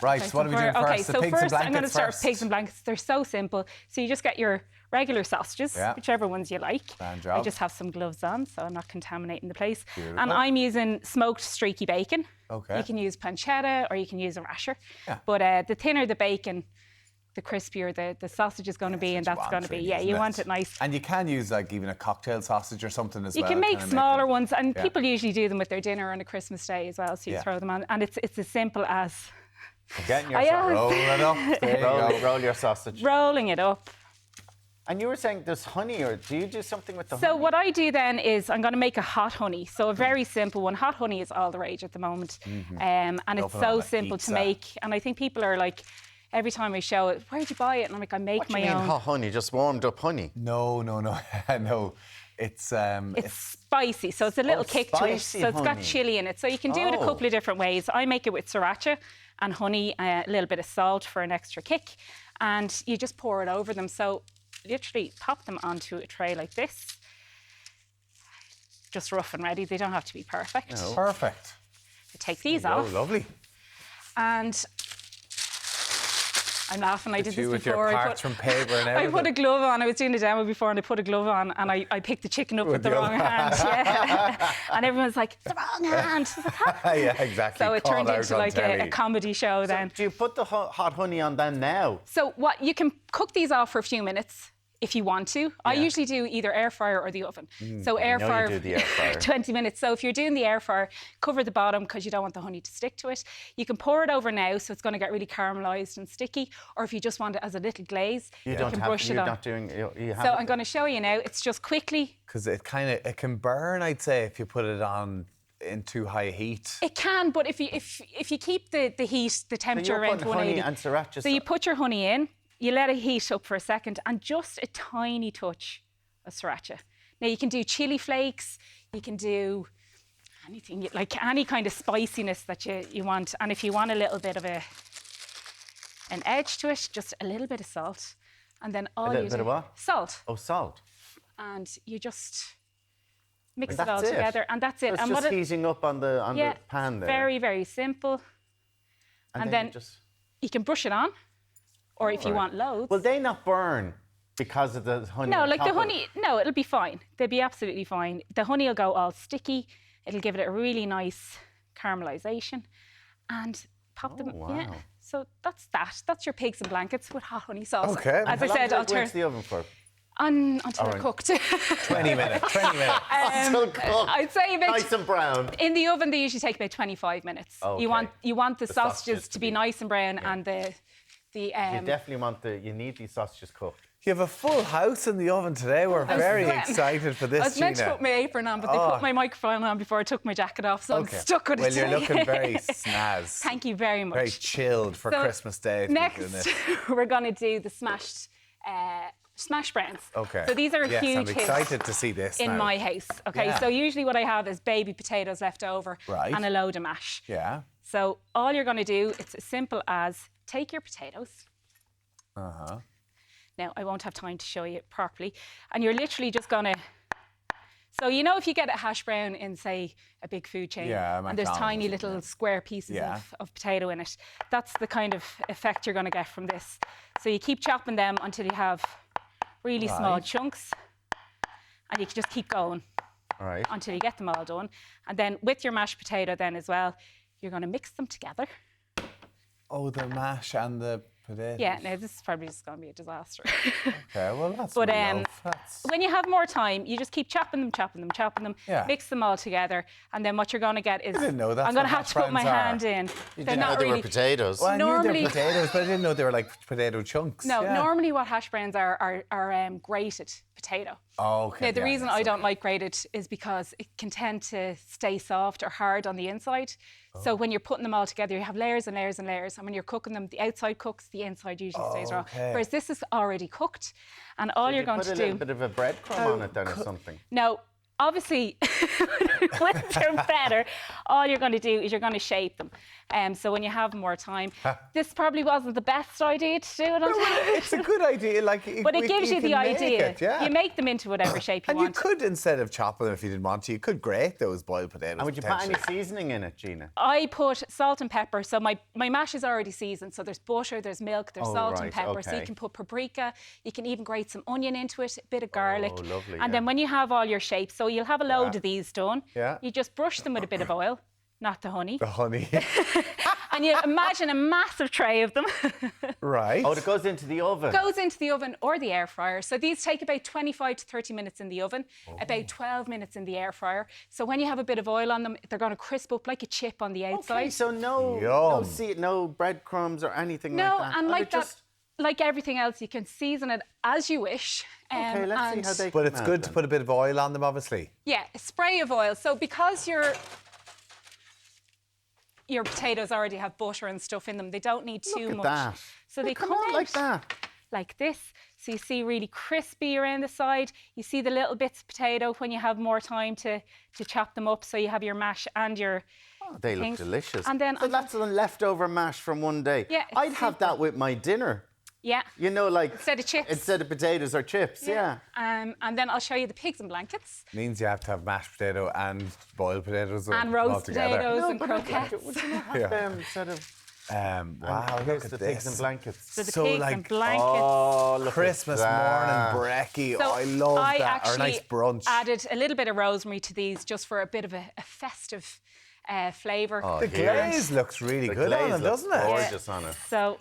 Right, so what are we doing first? Okay, The so pigs and first I'm going to blankets start first. with pigs and blankets. They're so simple. So you just get your regular sausages, Yeah. whichever ones you like. Grand I job. just have some gloves on, so I'm not contaminating the place. Beautiful. And I'm using smoked streaky bacon. Okay. You can use pancetta or you can use a rasher. Yeah. But the thinner the bacon, the crispier the sausage is going to be, and that's going to be, you want it nice. And you can use like even a cocktail sausage or something as You well. can make kinda smaller them- ones, and Yeah. people usually do them with their dinner on a Christmas day as well, so you Yeah. throw them on. And it's as simple as Getting your I am. Roll it up. There you go. roll your sausage. rolling it up. And you were saying there's honey, or do you do something with the So honey? what I do then is I'm going to make a hot honey. So a very simple one. Hot honey is all the rage at the moment. And it's Nothing so on it simple beats to that. make. And I think people are like, every time I show it, where'd you buy it? And I'm like, I make What do my you mean own. hot honey? Just warmed up honey? No. No. It's It's spicy, so it's a little kick to it. spicy So it's got honey. chili in it. So you can do it a Oh. couple of different ways. I make it with sriracha and honey, a little bit of salt for an extra kick. And you just pour it over them. So literally pop them onto a tray like this. Just rough and ready. They don't have to be perfect. perfect. I take these Oh, off. lovely. And I'm laughing. I did You this with your before. parts from paper and I everything. put a glove on. I was doing a demo before, and I put a glove on, and I picked the chicken up with the the wrong other hand. Yeah. And everyone's like, the wrong hand. Yeah, exactly. So it Called turned out into on like a telly. comedy show then. Do you put the hot honey on them now? So what you can cook these off for a few minutes if you want to. I usually do either air fryer or the oven. So air know you fryer, do the air fryer. 20 minutes. So if you're doing the air fryer, cover the bottom because you don't want the honey to stick to it. You can pour it over now, so it's going to get really caramelized and sticky. Or if you just want it as a little glaze, You you don't can have. brush it You're on. not doing. You have So it- I'm going to show you now. It's just quickly. Because it can burn, I'd say, if you put it on in too high heat. It can, but if you keep the heat, the temperature you're around putting honey 180. and sriracha So you put your honey in, you let it heat up for a second, and just a tiny touch of sriracha. Now you can do chili flakes, you can do anything, like any kind of spiciness that you want. And if you want a little bit of an edge to it, just a little bit of salt. And then all little you bit do, of what? Salt. Oh, salt. And you just mix And it all that's it. together. And that's it. So it's and just what heating up on the pan there. very, very simple. And then you just. you can brush it on, or if you want loads. Will they not burn because of the honey? No, on like top the of it? honey, no, it'll be fine. They'll be absolutely fine. The honey will go all sticky. It'll give it a really nice caramelization. And pop them, wow. yeah. So that's that. That's your pigs and blankets with hot honey sauce. Okay. As How I long said, do I'll they go turn into the oven for? until they're cooked. 20 minutes. 20 minutes. Until cooked. I'd say about Nice and brown. in the oven they usually take about 25 minutes. Okay. You want the sausages sausages to be nice and brown, and the You definitely want you need these sausages cooked. You have a full house in the oven today. We're very sweating. excited for this, I was meant to Gina. put my apron on, but they put my microphone on before I took my jacket off, so Okay. I'm stuck with Well, it. you're today. looking very snaz. Thank you very much. Very chilled for So Christmas Day. to be doing Next, this. we're going to do the smashed smash browns. Okay. So these are yes, huge I'm hits excited to see this in now. my house. Okay, Yeah. so usually what I have is baby potatoes left over Right. and a load of mash. Yeah. So all you're going to do, it's as simple as take your potatoes. Uh-huh. Now, I won't have time to show you properly. And you're literally just going to... So, you know, if you get a hash brown in, say, a big food chain, Yeah, and there's McDonald's, tiny little square pieces Yeah. of potato in it, that's the kind of effect you're going to get from this. So you keep chopping them until you have really small Right. chunks, and you can just keep going Right. until you get them all done. And then with your mashed potato then as well, you're going to mix them together. Oh, the mash and the potatoes. Yeah, now this is probably just going to be a disaster. Okay, well, that's But love. That's... when you have more time, you just keep chopping them, Yeah. mix them all together, and then what you're going to get is... I didn't know that's I'm going to what have hash to put my browns are. hand in. You They're didn't know not they really... were potatoes. Well, I knew they Normally- were potatoes, but I didn't know they were like potato chunks. No, Yeah. normally what hash browns are grated potato. Oh, okay. Now, the yeah, reason that's I don't okay. like grated is because it can tend to stay soft or hard on the inside. So when you're putting them all together, you have layers and layers and layers. And when you're cooking them, the outside cooks, the inside usually stays raw. Okay. Whereas this is already cooked. And all you're going Put to a little do... bit of a breadcrumb on it then or something. Now, obviously, when they're better, all you're going to do is you're going to shape them. So when you have more time, this probably wasn't the best idea to do it on time. It's a good idea. Like, But it gives you the can make idea. it, yeah. You make them into whatever shape you And want. you could, instead of chopping them if you didn't want to, you could grate those boiled potatoes. And would you put any potentially. seasoning in it, Gina? I put salt and pepper. So my mash is already seasoned. So there's butter, there's milk, there's Oh, salt and right, pepper. So you okay. can put paprika. You can even grate some onion into it, a bit of garlic. Oh, lovely, And then when you have all your shapes, so you'll have a load of these done. Yeah. You just brush them with a bit of oil, not the honey. The honey. And you imagine a massive tray of them. Right. Oh, it goes into the oven. Goes into the oven or the air fryer. So these take about 25 to 30 minutes in the oven, Oh. about 12 minutes in the air fryer. So when you have a bit of oil on them, they're going to crisp up like a chip on the outside. Okay, so no Yum. no breadcrumbs or anything No, like that. and Oh, like they're that, like everything else, you can season it as you wish. Okay, let's see how they But come it's out good to then. put a bit of oil on them, obviously. Yeah, a spray of oil. So because your potatoes already have butter and stuff in them, they don't need too Look at much. that. So they come out out like that. like this. So you see really crispy around the side. You see the little bits of potato when you have more time to chop them up. So you have your mash and your Oh, they look things. delicious. And then so that's the leftover mash from one day. Yeah, it's I'd have that with my dinner. yeah. You know, like Instead of chips. Instead of potatoes or chips, yeah. And then I'll show you the pigs and blankets Means you have to have mashed potato and boiled potatoes. and all roast together. potatoes and but I'd like croquettes. it. Would you not have Yeah. them instead of Wow, here's look the at pigs this. and blankets? So the So, pigs like, and blankets. Oh, look Christmas at that. morning brekkie. So Oh, I love I that. Or a actually nice brunch. added a little bit of rosemary to these just for a bit of a festive flavour. Oh, The here. glaze looks really The good on glaze it, looks doesn't it? gorgeous on it. So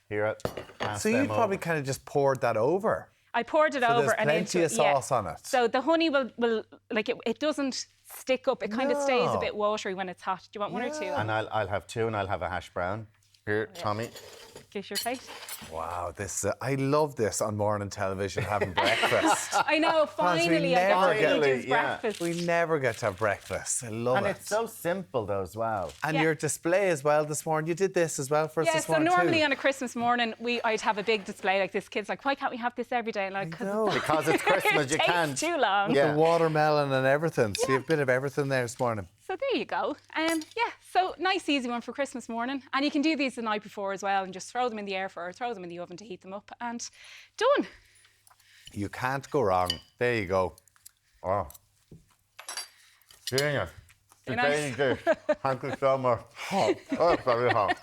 Here, pass So you them probably over. kind of just poured that over. I poured it So over there's and plenty into of it, yeah. sauce on it. So the honey will like it doesn't stick up. It kind of stays a No. bit watery when it's hot. Do you want one or two? And I'll have two, and I'll have a hash brown. Here, Tommy. Kiss your plate. Wow, this I love this on morning television having breakfast. I know. Because we Finally, I never get get- to Regis yeah. breakfast. We never get to have breakfast. I love And it. it's so simple, though, as well. And Yeah. your display as well this morning. You did this as well for us Yeah, this so morning normally too. on a Christmas morning, I'd have a big display like this. Kids like, why can't we have this every day? And like, know. Because it's Christmas, you it takes can't. too long. Yeah. The watermelon and everything. So you have a bit of everything there this morning. So there you go. Yeah, so nice, easy one for Christmas morning. And you can do these the night before as well and just throw them in the air fryer, throw them in the oven to heat them up, and done. You can't go wrong. There you go. Oh. Gina, Very nice. dish. Thank you so much. Oh, it's very hot.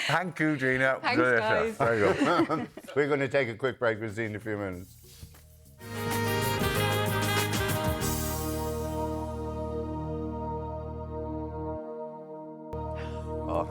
Thank you, Gina. Thanks, Delicious. guys. There you go. We're going to take a quick break. We'll see you in a few minutes. Oh,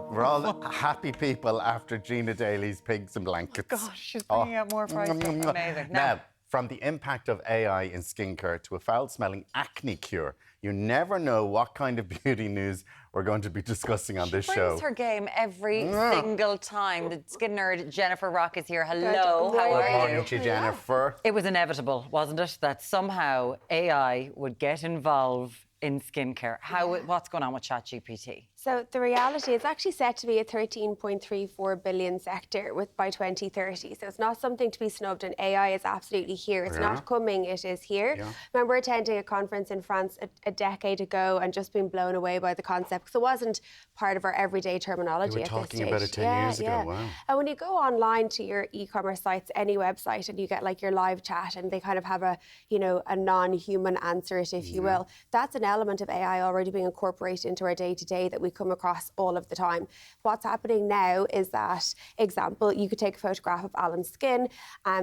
we're all happy people after Gina Daly's pigs and blankets. Gosh, she's bringing out more prices. Amazing. Now, from the impact of AI in skincare to a foul-smelling acne cure, you never know what kind of beauty news we're going to be discussing on this Brings show. her game every single time. The skin nerd Jennifer Rock is here. Hello, how Good are morning you? to you, Jennifer. It was inevitable, wasn't it, that somehow AI would get involved in skincare. What's going on with ChatGPT? So the reality is actually set to be a 13.34 billion sector by 2030. So it's not something to be snubbed, and AI is absolutely here. It's not coming, it is here. I remember attending a conference in France a decade ago and just being blown away by the concept, because it wasn't part of our everyday terminology at this stage. You were talking about it 10 years ago, wow. And when you go online to your e-commerce sites, any website, and you get like your live chat, and they kind of have a, you know, a non-human answer it, if you will, that's an element of AI already being incorporated into our day-to-day that we come across all of the time. What's happening now is that, example, you could take a photograph of Alan's skin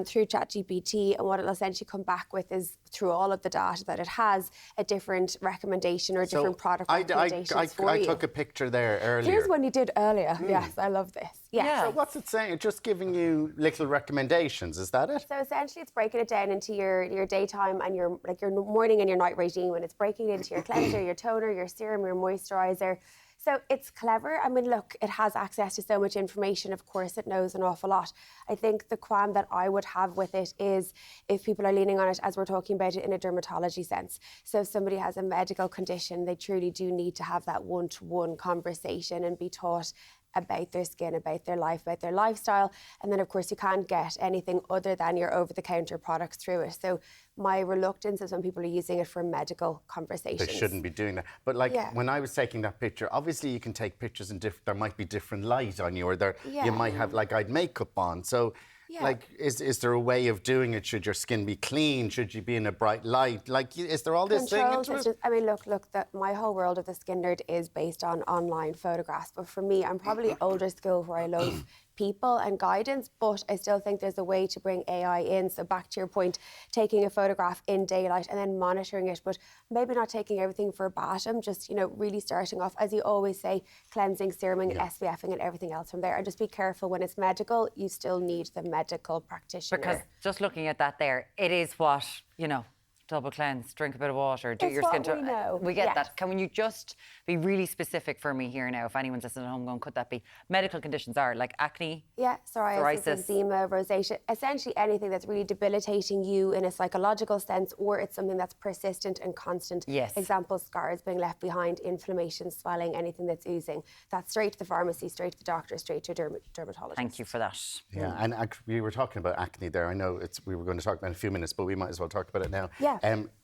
through ChatGPT, and what it'll essentially come back with is, through all of the data that it has, a different recommendation or different product recommendations for you. I took a picture there earlier. Here's one you did earlier. Yes, I love this. So what's it saying? Just giving you little recommendations, is that it? So essentially it's breaking it down into your daytime and your morning and your night regime, and it's breaking it into your cleanser, your toner, your serum, your moisturiser. So it's clever. I mean, look, it has access to so much information. Of course, it knows an awful lot. I think the qualm that I would have with it is if people are leaning on it, as we're talking about it, in a dermatology sense. So if somebody has a medical condition, they truly do need to have that one-to-one conversation and be taught about their skin, about their life, about their lifestyle. And then, of course, you can't get anything other than your over-the-counter products through it. So my reluctance is when people are using it for medical conversations. They shouldn't be doing that. But like when I was taking that picture, obviously you can take pictures in there might be different light on you, or you might have, like, I'd makeup on. So like, is there a way of doing it? Should your skin be clean? Should you be in a bright light? Like, is there all this thing into it? I mean, look, my whole world of the Skin Nerd is based on online photographs. But for me, I'm probably older school, where I love people and guidance, but I still think there's a way to bring AI in. So back to your point, taking a photograph in daylight and then monitoring it, but maybe not taking everything verbatim, just, you know, really starting off, as you always say, cleansing, seruming, SPFing and everything else from there. And just be careful when it's medical, you still need the medical practitioner. Because just looking at that there, it is what, you know, double cleanse, drink a bit of water, do your skin tone. We get that. Can you just be really specific for me here now, if anyone's listening at home going, could that be? Medical conditions are like acne? Yeah, psoriasis, eczema, rosacea, essentially anything that's really debilitating you in a psychological sense, or it's something that's persistent and constant. Yes. Example, scars being left behind, inflammation, swelling, anything that's oozing. That's straight to the pharmacy, straight to the doctor, straight to a dermatologist. Thank you for that. Yeah, and we were talking about acne there. I know we were going to talk about it in a few minutes, but we might as well talk about it now. Yeah.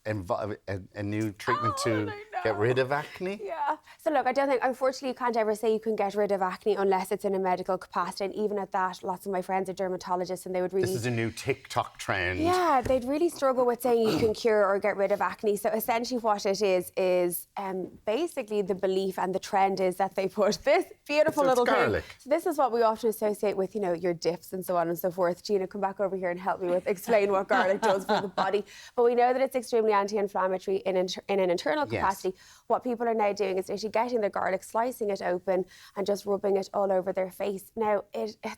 A new treatment to get rid of acne? Yeah. So look, I don't think, unfortunately, you can't ever say you can get rid of acne unless it's in a medical capacity. And even at that, lots of my friends are dermatologists, and they would really... This is a new TikTok trend. Yeah, they'd really struggle with saying you can cure or get rid of acne. So essentially what it is basically the belief and the trend is that they put this beautiful little garlic. thing. So this is what we often associate with, you know, your dips and so on and so forth. Gina, come back over here and help me explain what garlic does for the body. But we know that it's extremely anti-inflammatory in an internal capacity. What people are now doing is actually getting the garlic, slicing it open and just rubbing it all over their face. Now,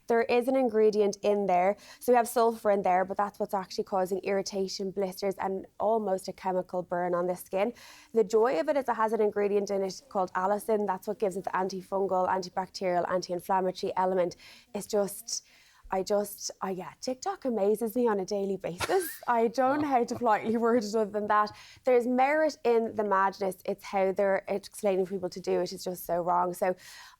there is an ingredient in there. So we have sulfur in there, but that's what's actually causing irritation, blisters and almost a chemical burn on the skin. The joy of it is it has an ingredient in it called allicin. That's what gives it the antifungal, antibacterial, anti-inflammatory element. It's just... TikTok amazes me on a daily basis. I don't know how to politely word it other than that. There's merit in the madness. It's how they're explaining for people to do it is just so wrong. So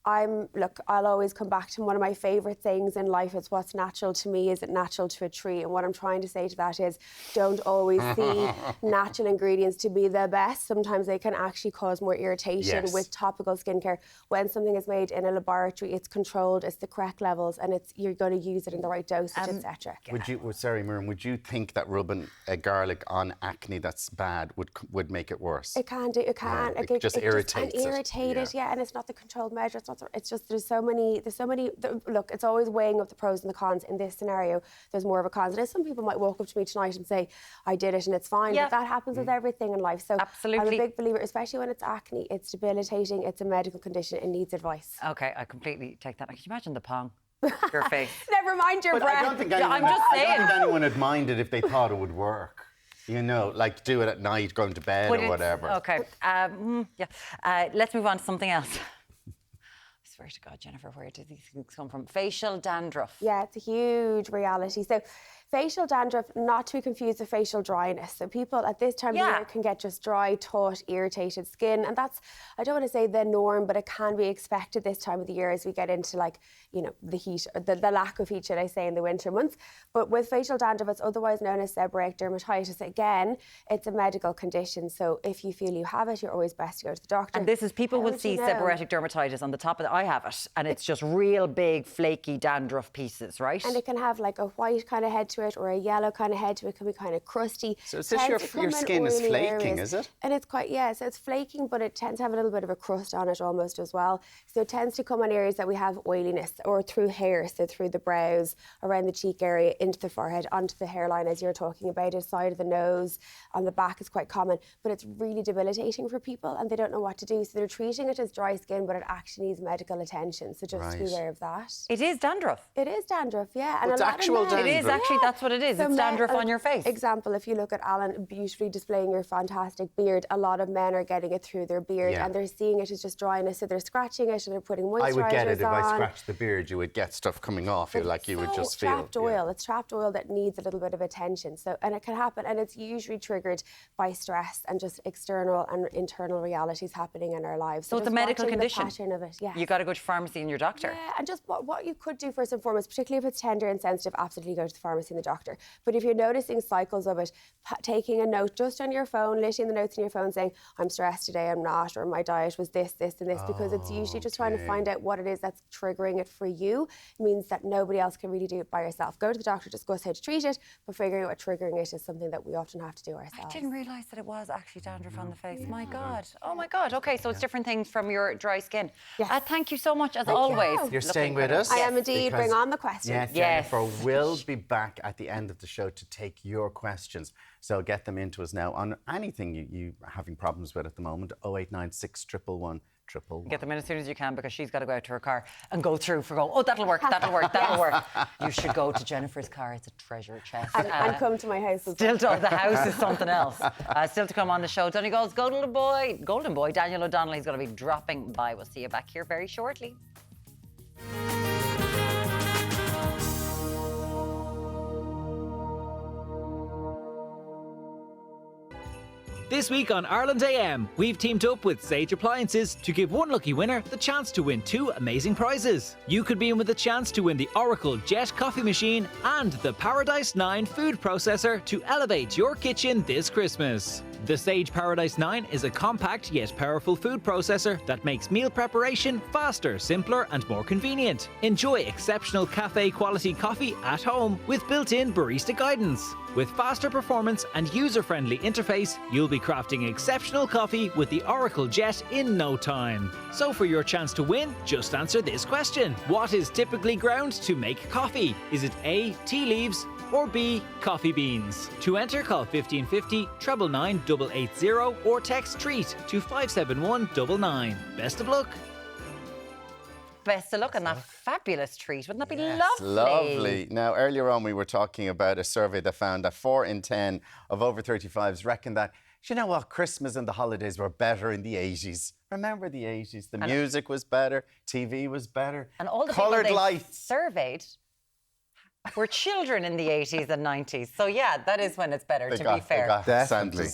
I'll always come back to one of my favourite things in life. It's what's natural to me, is it natural to a tree? And what I'm trying to say to that is, don't always see natural ingredients to be the best. Sometimes they can actually cause more irritation with topical skincare. When something is made in a laboratory, it's controlled, it's the correct levels, and you're going to use it in the right dosage, etc. Sorry, Miriam, would you think that rubbing garlic on acne that's bad would make it worse? It can do. It can. It just irritates it. Irritate it, and it's not the controlled measure. It's just there's so many. Look, it's always weighing up the pros and the cons. In this scenario, there's more of a cons. And some people might walk up to me tonight and say, "I did it and it's fine," but that happens with everything in life. So absolutely, I'm a big believer, especially when it's acne. It's debilitating. It's a medical condition. It needs advice. Okay, I completely take that. Can you imagine the pong? Your face. Never mind your breath. I don't think anyone would mind it if they thought it would work. You know, like do it at night, going to bed or whatever. Okay. Let's move on to something else. I swear to God, Jennifer, where do these things come from? Facial dandruff. Yeah, it's a huge reality. So Facial dandruff, not to be confused with facial dryness. So people at this time of year can get just dry, taut, irritated skin. And that's, I don't want to say the norm, but it can be expected this time of the year as we get into like, you know, the heat, or the lack of heat, should I say, in the winter months. But with facial dandruff, it's otherwise known as seborrheic dermatitis. Again, it's a medical condition. So if you feel you have it, you're always best to go to the doctor. And this is, people will see seborrheic dermatitis on the top of I have it, and it's just real big, flaky dandruff pieces, right? And it can have like a white kind of head to it or a yellow kind of head to it. It can be kind of crusty. So is this your skin is flaking, is it? And it's quite, so it's flaking, but it tends to have a little bit of a crust on it almost as well. So it tends to come on areas that we have oiliness, or through hair, so through the brows, around the cheek area, into the forehead, onto the hairline, as you're talking about, side of the nose, on the back is quite common. But it's really debilitating for people, and they don't know what to do. So they're treating it as dry skin, but it actually needs medical attention. So just be aware of that. It is dandruff. It is dandruff, yeah. And it's actual dandruff. It is actually, that's what it is. So it's dandruff on your face. Example, if you look at Alan beautifully displaying your fantastic beard, a lot of men are getting it through their beard and they're seeing it as just dryness. So they're scratching it and they're putting moisturisers on. I would get it if I scratched the beard. You would get stuff coming off you, like you would just feel. Trapped oil. It's trapped oil that needs a little bit of attention. So, and it can happen, and it's usually triggered by stress and just external and internal realities happening in our lives. So it's a medical condition. The pattern of it, You got to go to pharmacy and your doctor. Yeah, and just what you could do first and foremost, particularly if it's tender and sensitive, absolutely go to the pharmacy and the doctor. But if you're noticing cycles of it, taking a note just on your phone, listing the notes in your phone saying, I'm stressed today, I'm not, or my diet was this, and this, because it's usually just trying to find out what it is that's triggering it for you. It means that nobody else can really do it by yourself. Go to the doctor, discuss how to treat it, but figuring out what triggering it is something that we often have to do ourselves. I didn't realise that it was actually dandruff on the face. My God. Oh my God. Okay, so it's different things from your dry skin. Yes. Thank you so much, as always. You're staying with us? I am indeed. Bring on the questions. Yes, Jennifer will be back at the end of the show to take your questions. So get them into us now on anything you are having problems with at the moment. 0896 111 111. Get them in as soon as you can, because she's got to go out to her car and go through oh, that'll work, that'll work. You should go to Jennifer's car. It's a treasure chest. And come to my house as well. The house is something else. Still to come on the show, Donegal's Golden Boy, Daniel O'Donnell. He's going to be dropping by. We'll see you back here very shortly. This week on Ireland AM, we've teamed up with Sage Appliances to give one lucky winner the chance to win 2 amazing prizes. You could be in with a chance to win the Oracle Jet coffee machine and the Paradise 9 food processor to elevate your kitchen this Christmas. The Sage Paradise 9 is a compact yet powerful food processor that makes meal preparation faster, simpler and more convenient. Enjoy exceptional cafe quality coffee at home with built-in barista guidance. With faster performance and user-friendly interface, you'll be crafting exceptional coffee with the Oracle Jet in no time. So for your chance to win, just answer this question. What is typically ground to make coffee? Is it A, tea leaves, or B, coffee beans? To enter, call 1550 999 880 or text TREAT to 57199. Best of luck. Best of luck on that fabulous treat. Wouldn't that be lovely? Lovely. Now, earlier on, we were talking about a survey that found that 4 in 10 of over 35s reckon that, you know what, Christmas and the holidays were better in the 80s. Remember the 80s? The music was better, TV was better. And all the coloured people they lights surveyed were children in the 80s and 90s. So, yeah, that is when it's better, to be fair. Definitely.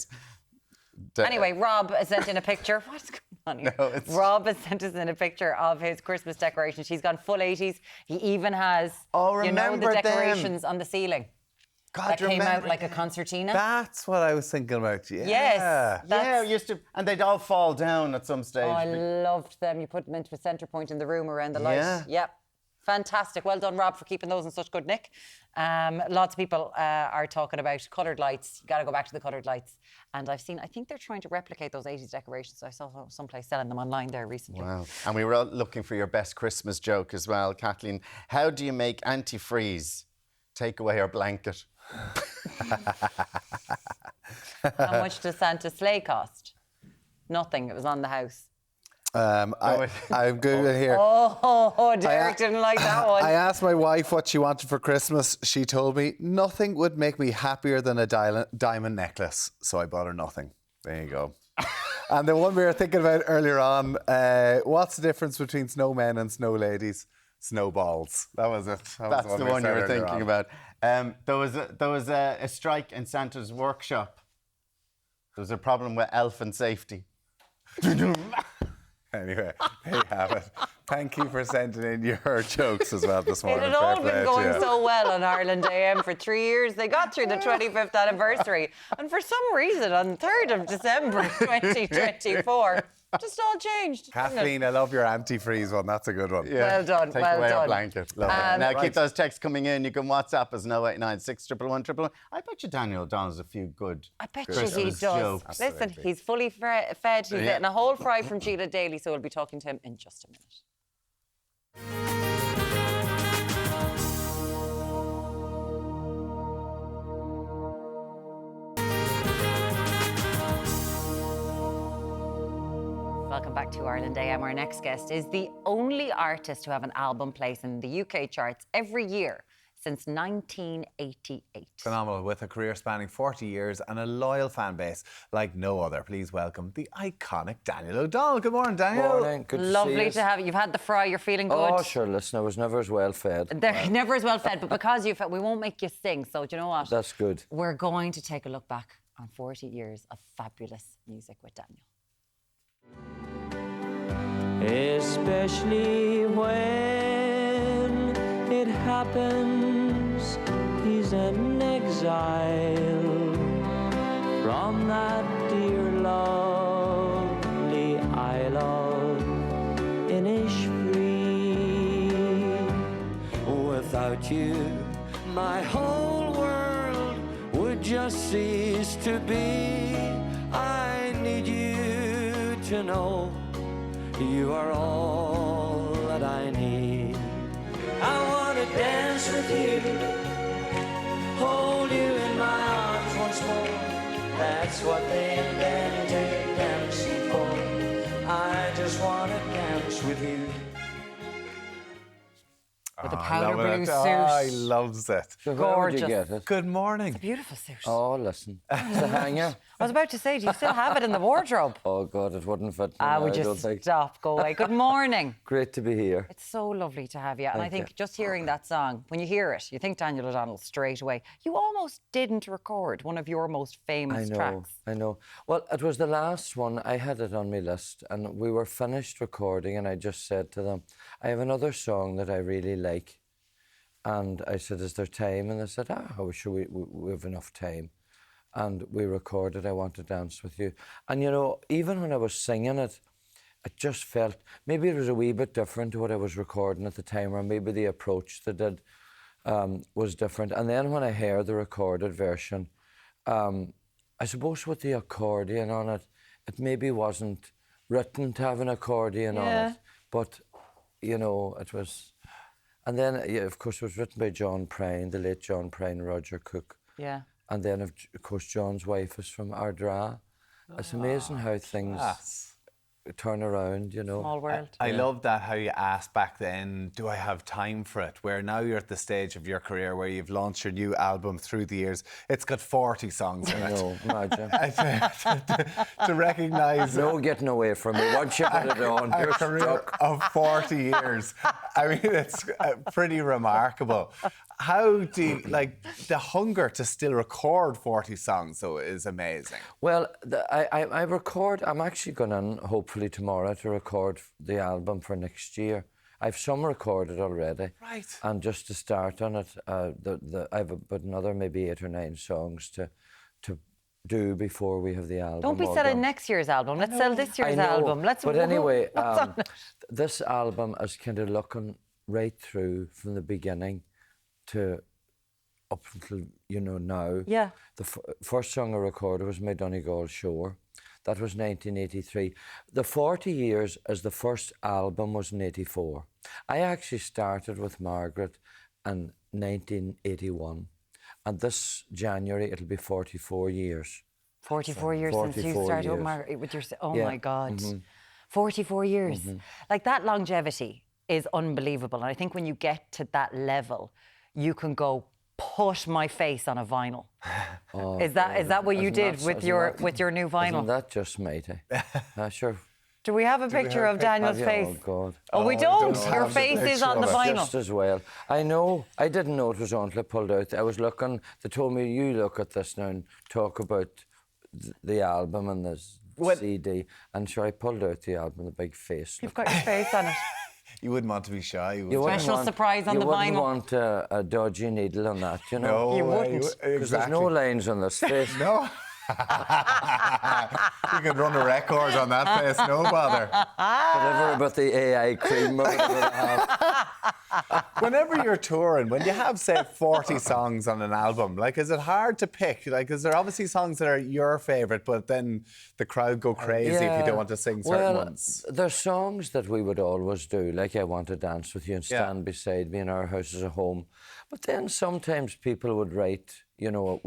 Anyway, Rob has sent in a picture. What's going on here? Rob has sent us in a picture of his Christmas decorations. He's gone full 80s. He even has, the decorations on the ceiling. God, that came out like a concertina. That's what I was thinking about. Yeah. Yes. Yeah, used to, and they'd all fall down at some stage. Oh, I loved them. You put them into a centre point in the room around the light. Yep. Fantastic. Well done, Rob, for keeping those in such good nick. Lots of people are talking about coloured lights. You got to go back to the coloured lights. And I think they're trying to replicate those 80s decorations. I saw someplace selling them online there recently. Wow. And we were looking for your best Christmas joke as well, Kathleen. How do you make antifreeze? Take away our blanket. How much does Santa's sleigh cost? Nothing. It was on the house. I'm Googling here. Oh, Derek didn't like that one. I asked my wife what she wanted for Christmas. She told me nothing would make me happier than a diamond necklace. So I bought her nothing. There you go. And the one we were thinking about earlier on, what's the difference between snowmen and snow ladies? Snowballs. That was it. That's the one you were thinking about. There was a strike in Santa's workshop. There was a problem with elephant safety. Anyway, there you have it. Thank you for sending in your jokes as well this morning. It had all been going so well on Ireland AM for 3 years. They got through the 25th anniversary. And for some reason, on 3rd of December 2024, just all changed. Kathleen, I love your antifreeze one. That's a good one. Yeah. Well done, Take well away done. our blanket. Love it. Now keep those texts coming in. You can WhatsApp us 089 611 I bet you Daniel O'Donnell's a few good. I bet Christmas you he does. jokes. Listen, he's fully fed. He's getting a whole fry from Gila Daly, so we'll be talking to him in just a minute. Welcome back to Ireland AM. Our next guest is the only artist to have an album place in the UK charts every year since 1988. Phenomenal, with a career spanning 40 years and a loyal fan base like no other. Please welcome the iconic Daniel O'Donnell. Good morning, Daniel. Morning, good to see Lovely you. to have you. You've had the fry, you're feeling good. Oh, sure, listen, I was never as well fed. They're never as well fed, but because you've we won't make you sing, so do you know what? That's good. We're going to take a look back on 40 years of fabulous music with Daniel. Especially when it happens, he's an exile from that dear lovely isle of Innisfree. Without you, my whole world would just cease to be. I need you to know you are all that I need. I want to dance with you, hold you in my arms once more. That's what they invented dancing for. I just want to dance with you. With a powder blue suit. I loves it. So where would you Gorgeous. get it? Good morning. It's a beautiful suit. Oh, listen. It's a hanger. I was about to say, do you still have it in the wardrobe? Oh, God, it wouldn't fit me I now, would I don't just think. stop, go away. Good morning. Great to be here. It's so lovely to have you. And I Thank think you. just hearing that song, when you hear it, you think Daniel O'Donnell straight away. You almost didn't record one of your most famous tracks. I know. Well, it was the last one. I had it on my list, and we were finished recording, and I just said to them, I have another song that I really like. And I said, is there time? And they said, how sure we have enough time. And we recorded I Want to Dance With You. And, you know, even when I was singing it, it just felt, maybe it was a wee bit different to what I was recording at the time, or maybe the approach they did was different. And then when I heard the recorded version, I suppose with the accordion on it, it maybe wasn't written to have an accordion on it. But, you know, it was... And then, yeah, of course, it was written by John Prine, the late John Prine, Roger Cook. Yeah. And then, of course, John's wife is from Ardra. It's amazing how things turn around, you know. Small world. I love that how you asked back then, do I have time for it? Where now you're at the stage of your career where you've launched your new album through the years. It's got 40 songs in it. I know, imagine. to recognise... No getting away from me. Once you put it on, a you're career stuck. of 40 years. I mean, it's pretty remarkable. How do you, like, the hunger to still record 40 songs, though, is amazing. Well, I record, I'm actually going in, hopefully tomorrow, to record the album for next year. I've some recorded already. Right. And just to start on it, I've about another maybe 8 or 9 songs to do before we have the album. Don't be selling next year's album. Let's sell this year's album. But anyway, this album is kind of looking right through from the beginning to up until, you know, now. Yeah. The first song I recorded was My Donegal Shore. That was 1983. The 40 years as the first album was in 84. I actually started with Margaret in 1981. And this January, it'll be 44 years. 44 years since you started with Margaret, with your... Oh, yeah. my God. Mm-hmm. 44 years. Mm-hmm. Like, that longevity is unbelievable. And I think when you get to that level, you can go, put my face on a vinyl. Oh, is that what you did with your new vinyl? Isn't that just mighty? Sure. Do we have a picture of Daniel's face? Oh, God. Oh, we don't. Your face is on the vinyl. Just as well. I know. I didn't know it was until I pulled out. I was looking. They told me, you look at this now and talk about the album and the CD. And sure, I pulled out the album, the big face. You've got your face on it. You wouldn't want to be shy. Special surprise on the vinyl. You wouldn't want a dodgy needle on that, you know? No, you wouldn't. Because there's no lines on this face. No. You could run a record on that face, no bother. Whatever about the AI cream or whatever they have. Whenever you're touring, when you have, say, 40 songs on an album, like, is it hard to pick? Like, is there obviously songs that are your favourite, but then the crowd go crazy if you don't want to sing certain ones? There's songs that we would always do, like I Want to Dance With You and Stand Beside Me and Our House Is a Home. But then sometimes people would write, you know,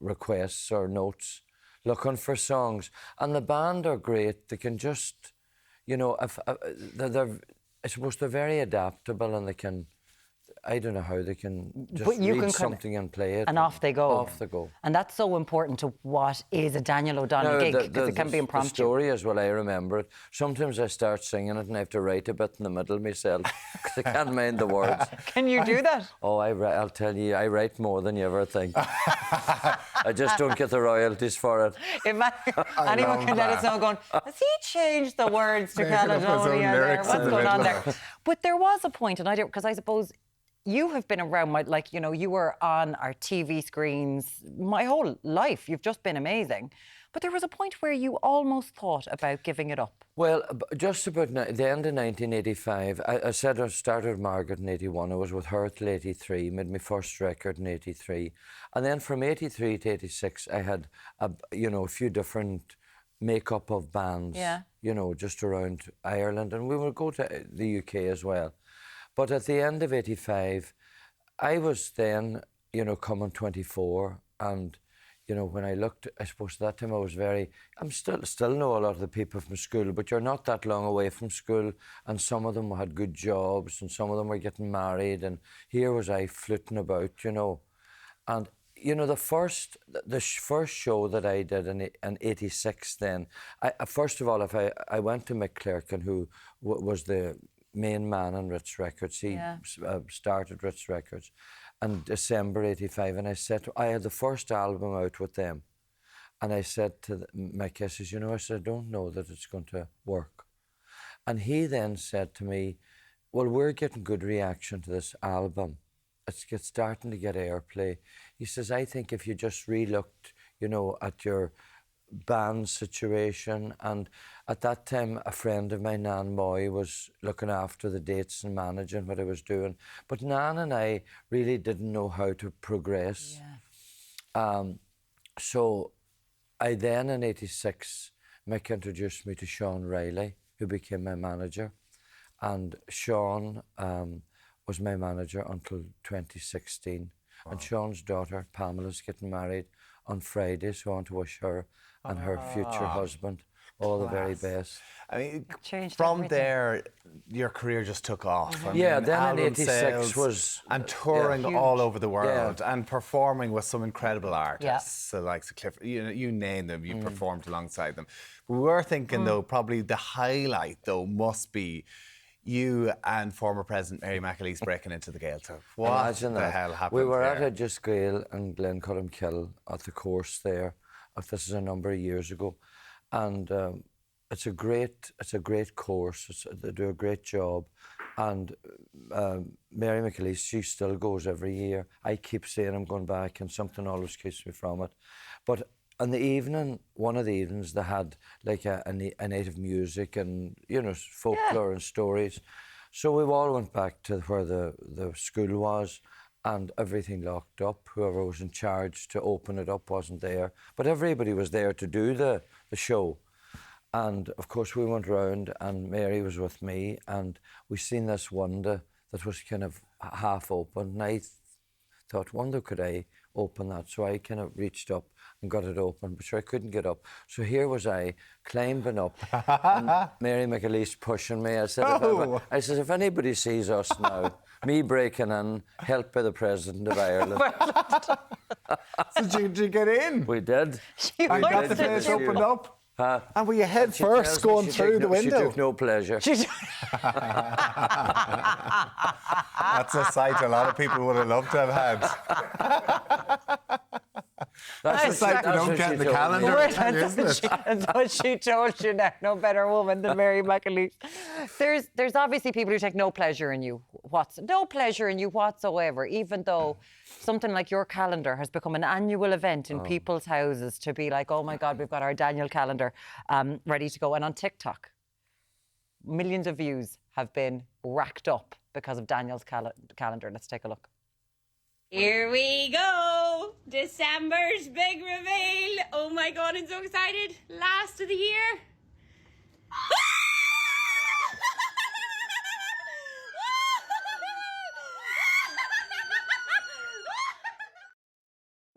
requests or notes looking for songs. And the band are great. They can just, you know, I suppose they're very adaptable and they can, I don't know how they can just read something and play it. And off they go. Off they go. And that's so important to what is a Daniel O'Donnell gig, because it can be impromptu. The story is, well, I remember it. Sometimes I start singing it and I have to write a bit in the middle myself because I can't mind the words. Can you do that? Oh, I'll tell you, I write more than you ever think. I just don't get the royalties for it. Anyone can let us know going, has he changed the words to Caledonia there? What's going on there? But there was a point, and I don't, because I suppose you have been around, like, you know, you were on our TV screens my whole life. You've just been amazing. But there was a point where you almost thought about giving it up. Well, just about the end of 1985, I said I started Margaret in 81. I was with her till 83, made my first record in 83. And then from 83 to 86, I had, you know, a few different make-up of bands, you know, just around Ireland. And we would go to the UK as well. But at the end of 85, I was then, you know, coming 24. And, you know, when I looked, I suppose at that time I was I'm still know a lot of the people from school, but you're not that long away from school. And some of them had good jobs and some of them were getting married. And here was I flitting about, you know. And, you know, the first show that I did in 86 then, first of all, I went to Mick Clerkin, who was the main man on Ritz Records. He started Ritz Records in December 85, and I said, I had the first album out with them, and I said to Mick, I says, you know, I said, I don't know that it's going to work. And he then said to me, well, we're getting good reaction to this album. It's starting to get airplay. He says, I think if you just re-looked, you know, at your band situation, and at that time a friend of mine, Nan Moy, was looking after the dates and managing what I was doing, but Nan and I really didn't know how to progress. So I then in 86, Mick introduced me to Sean Riley, who became my manager, and Sean was my manager until 2016. And Sean's daughter Pamela's getting married on Friday, so I want to wish her and her future husband all the very best. I mean, from there, your career just took off. I mean, then in 86 was... And touring all over the world and performing with some incredible artists. So like Cliff, you name them, you performed alongside them. We were thinking, though, probably the highlight, though, must be you and former President Mary McAleese breaking into the Gaeltacht. What the hell happened? We were there? at a Just Gael in Glencullen at the course there. This is a number of years ago, and it's a great course. They do a great job, and Mary McAleese, she still goes every year. I keep saying I'm going back, and something always keeps me from it. But on the evening, one of the evenings, they had like a night of music and, you know, folklore and stories. So we all went back to where the school was, and everything locked up. Whoever was in charge to open it up wasn't there. But everybody was there to do the show. And, of course, we went round, and Mary was with me, and we seen this window that was kind of half open. And I thought, wonder could I open that? So I kind of reached up and got it open, but sure, I couldn't get up. So here was I, climbing up, and Mary McAleese pushing me. I said, if anybody sees us now, me breaking in, helped by the President of Ireland. So did you get in? We did. I got the place opened up. And were you head first going through the window? She took no pleasure. That's a sight a lot of people would have loved to have had. That's a sight we don't get in the calendar, isn't it? That's what she told you now. No better woman than Mary McAleese. There's obviously people who take no pleasure in you. No pleasure in you whatsoever, even though something like your calendar has become an annual event in people's houses to be like, oh my God, we've got our Daniel calendar ready to go. And on TikTok, millions of views have been racked up because of Daniel's calendar. Let's take a look. Here we go! December's big reveal! Oh my God, I'm so excited! Last of the year!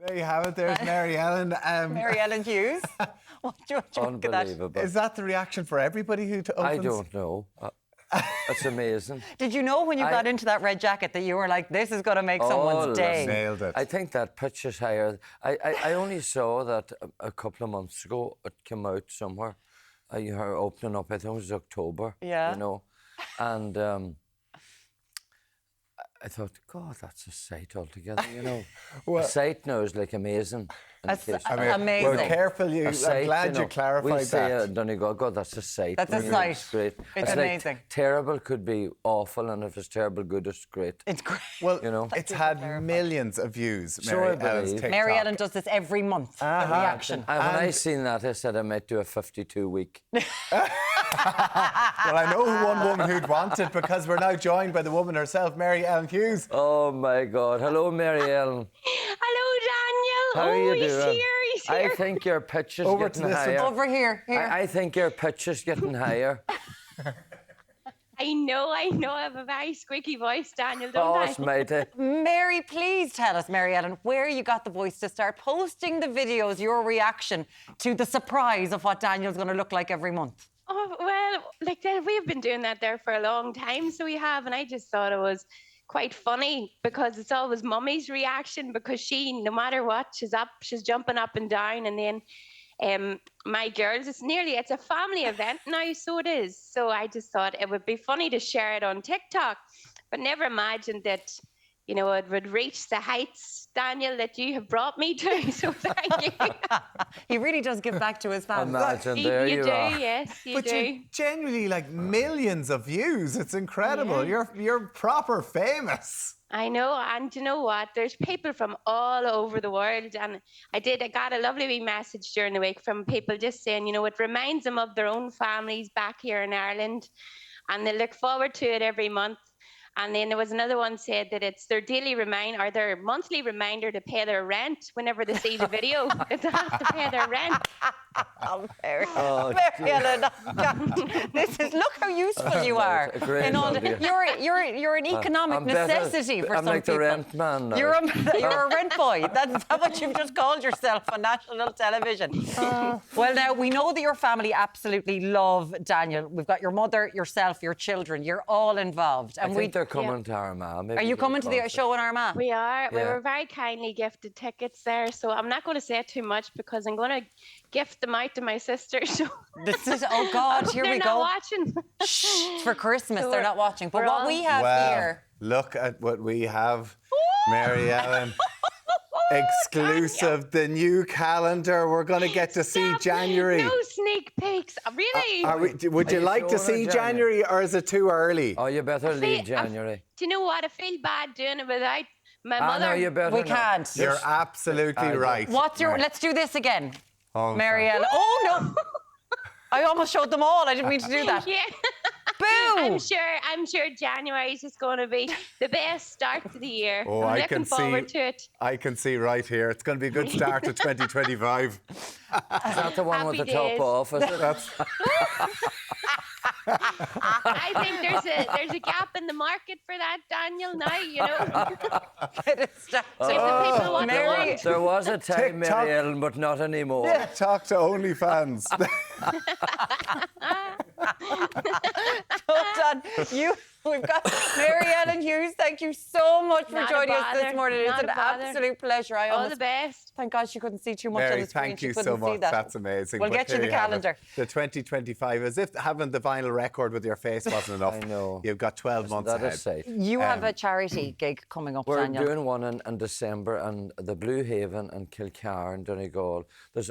There you have it. There's Mary Ellen. Mary Ellen Hughes. What do you think of that? Is that the reaction for everybody who opens? I don't know. That's amazing. Did you know when you got into that red jacket that you were like, this is going to make someone's day? Nailed it. I think that pitch is higher. I only saw that a couple of months ago. It came out somewhere. You were opening up, I think it was October. Yeah. You know, and I thought, God, that's a sight altogether, you know. A sight now is like amazing. That's amazing. Well, careful, I'm glad you clarified we say that. Donegal, God, that's a sight. That's a sight. It's great. It's amazing. Like, terrible could be awful, and if it's terrible good, it's great. It's great. Well, you know, it's had millions of views. Mary Ellen does this every month. The reaction. And when I seen that, I said I might do a 52-week. Well, I know one woman who'd want it because we're now joined by the woman herself, Mary Ellen Hughes. Oh my God! Hello, Mary Ellen. Hello, Daniel. How are you doing? He's here. I think your pitch is getting higher. Over here. I think your pitch is getting higher. I know. I have a very squeaky voice, Daniel, don't I? Oh, matey. Mary, please tell us, Mary Ellen, where you got the voice to start posting the videos, your reaction to the surprise of what Daniel's going to look like every month. Oh, well, like we've been doing that there for a long time, so we have, and I just thought it was quite funny because it's always Mummy's reaction because she, no matter what, she's jumping up and down, and then my girls, it's a family event now, so it is. So I just thought it would be funny to share it on TikTok, but never imagined that, you know, it would reach the heights, Daniel, that you have brought me to. So thank you. He really does give back to his fans. Imagine, there you do, are. yes, you but do. you genuinely like millions of views. It's incredible. Yeah. You're proper famous. I know, and you know what? There's people from all over the world, and I got a lovely wee message during the week from people just saying, you know, it reminds them of their own families back here in Ireland, and they look forward to it every month. And then there was another one said that it's their their monthly reminder to pay their rent whenever they see the video. They have to pay their rent. Mary Ellen, look how useful you are. You're an economic necessity for some people. I'm like the rent man now. You're a rent boy. That's what you've just called yourself on national television. Well, now we know that your family absolutely love Daniel. We've got your mother, yourself, your children. You're all involved, and I think they're coming to Armagh. Are you coming to the show in Armagh? We are. We Yeah. were very kindly gifted tickets there, so I'm not going to say too much because I'm going to gift them out to my sisters. So Oh God, here we go. They're not watching. Shh, it's for Christmas. So they're not watching. But we're what all- we have here. Look at what we have, Mary Ellen. Exclusive, the new calendar. We're going to get to see January. No sneak peeks. Really? Would you like to see January, or is it too early? Oh, you better leave January. Do you know what? I feel bad doing it without my mother. No, you better We not. can't. You're absolutely right. Let's do this again. Oh, Mary Ellen. Oh no! I almost showed them all. I didn't mean to do that. Yeah. Boo! I'm sure January is just going to be the best start to the year. Oh, I'm I looking can forward see. to it. I can see right here. It's going to be a good start to 2025. Is that the one with the Happy top off? Is it? That's I think there's a gap in the market for that, Daniel. Now, you know. Mary. There was a time, TikTok. Mary Ellen, but not anymore. Talk to OnlyFans. Hold on. We've got Mary Ellen Hughes. Thank you so much for joining us this morning. It's an absolute pleasure. All the best. Thank God she couldn't see too much Mary, on the screen. thank you she couldn't so much. See that. That's amazing. We'll get you the calendar. The 2025, as if having the vinyl record with your face wasn't enough. I know. You've got 12 months ahead. Safe. You have a charity gig coming up, We're Daniel. doing one in December, and the Blue Haven and Kilcar and Donegal.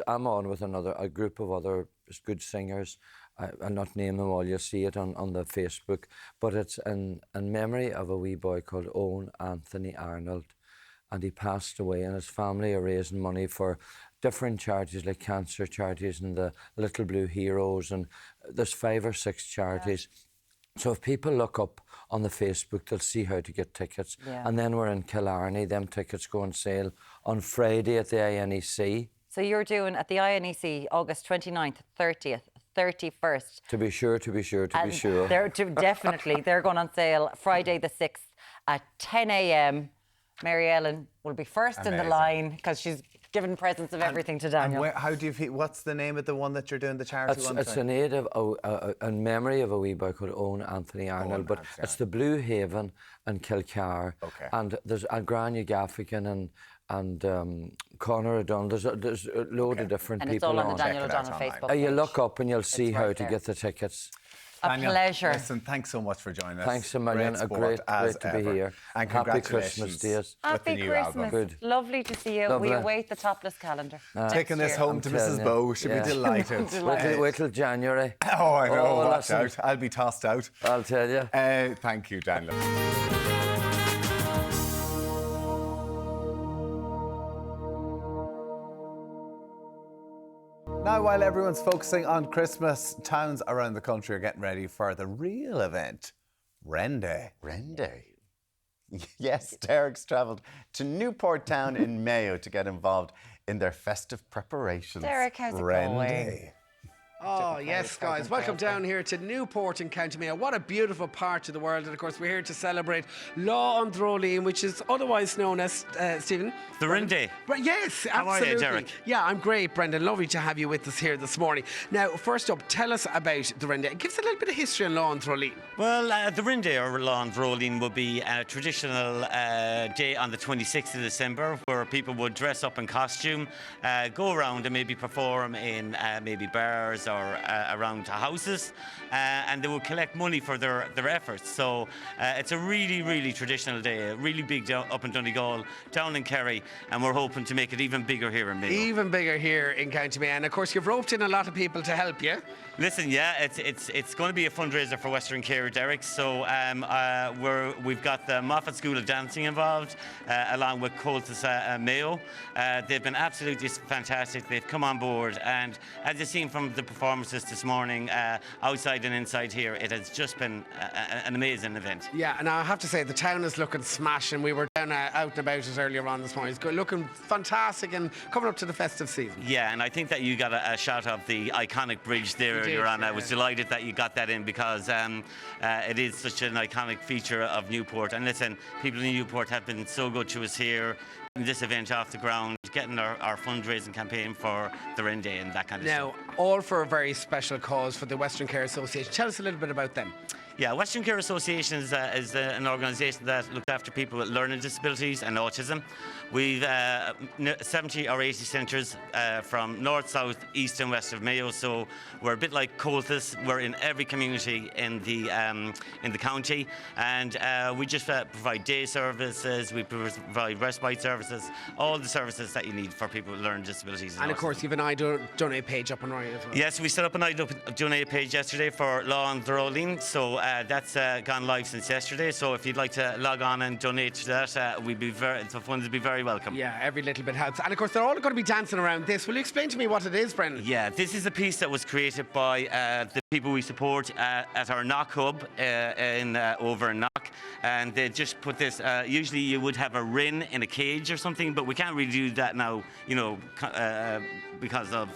I'm on with a group of other good singers. I'll not name them all. You'll see it on the Facebook. But it's in memory of a wee boy called Owen Anthony Arnold. And he passed away, and his family are raising money for different charities like cancer charities and the Little Blue Heroes, and there's 5 or 6 charities. Yeah. So if people look up on the Facebook, they'll see how to get tickets. Yeah. And then we're in Killarney. Them tickets go on sale on Friday at the INEC. So you're doing at the INEC August 29th, 30th, 31st. To be sure. Definitely. They're going on sale Friday the 6th at 10 a.m. Mary Ellen will be first in the line because she's given presents of everything to Daniel. And how do you feel? What's the name of the one that you're doing, the charity one? It's in aid of, in memory of a wee boy called Owen Anthony Arnold, it's the Blue Haven and Kilcar. Okay. And there's Grania Gaffigan and Conor O'Donnell. There's a load of different people. And it's all on the Daniel O'Donnell Facebook page. You look up and you'll see how to get the tickets. Daniel, pleasure. Listen, thanks so much for joining us. Thanks a million. Great to be here. And happy Christmas, dears. Happy Christmas. Good. Lovely to see you. Lovely. We await the topless calendar. Taking this home to Mrs. Bowe. She'll be delighted. Wait till January. Oh, I know. Watch out. I'll be tossed out. I'll tell you. Thank you, Daniel. Now, while everyone's focusing on Christmas, towns around the country are getting ready for the real event, Wren Day. Wren Day. Yes, Derek's travelled to Newport Town in Mayo to get involved in their festive preparations. Derek, how's it Wren going? Day. Oh, yes, guys. Welcome down here to Newport in County Mayo. What a beautiful part of the world. And, of course, we're here to celebrate Law on Droleen, which is otherwise known as, Stephen? The Wren Day. Yes, absolutely. How are you, Derek? Yeah, I'm great, Brendan. Lovely to have you with us here this morning. Now, first up, tell us about the Wren Day. Give us a little bit of history on Law on Droleen. Well, the Wren Day, or Law on Droleen, will be a traditional day on the 26th of December where people would dress up in costume, go around and maybe perform in maybe bars or around houses, and they will collect money for their efforts. So it's a really, really traditional day, a really big up in Donegal, down in Kerry, and we're hoping to make it even bigger here in Mayo. Even bigger here in County Mayo. And of course, you've roped in a lot of people to help you. Listen, yeah, it's going to be a fundraiser for Western Care, Derek. So we've got the Moffat School of Dancing involved, along with Coltis Mayo. They've been absolutely fantastic. They've come on board, and as you've seen from the performances this morning, outside and inside here, it has just been an amazing event. Yeah, and I have to say the town is looking smashing. We were down out and about it earlier on this morning. It's looking fantastic and coming up to the festive season. Yeah, and I think that you got a shot of the iconic bridge there earlier on. I was delighted that you got that in because it is such an iconic feature of Newport. And listen, people in Newport have been so good to us here. This event off the ground, getting our fundraising campaign for the Wren Day and that kind of stuff. Now, all for a very special cause for the Western Care Association. Tell us a little bit about them. Yeah, Western Care Association is an organisation that looks after people with learning disabilities and autism. We've 70 or 80 centres from north, south, east and west of Mayo, so we're a bit like Coltis. We're in every community in the county, and we just provide day services, we provide respite services, all the services that you need for people with learning disabilities. And of course, you've an iDonate page up and running as well. Yes, we set up an iDonate page yesterday for Law on Droleen, so that's gone live since yesterday. So if you'd like to log on and donate to that, the funds would be very welcome. Yeah, every little bit helps. And of course, they're all going to be dancing around this. Will you explain to me what it is, Brendan? Yeah, this is a piece that was created by the people we support at our Knock Hub over in Knock, and they just put this. Usually, you would have a wren in a cage or something, but we can't really do that now. Because of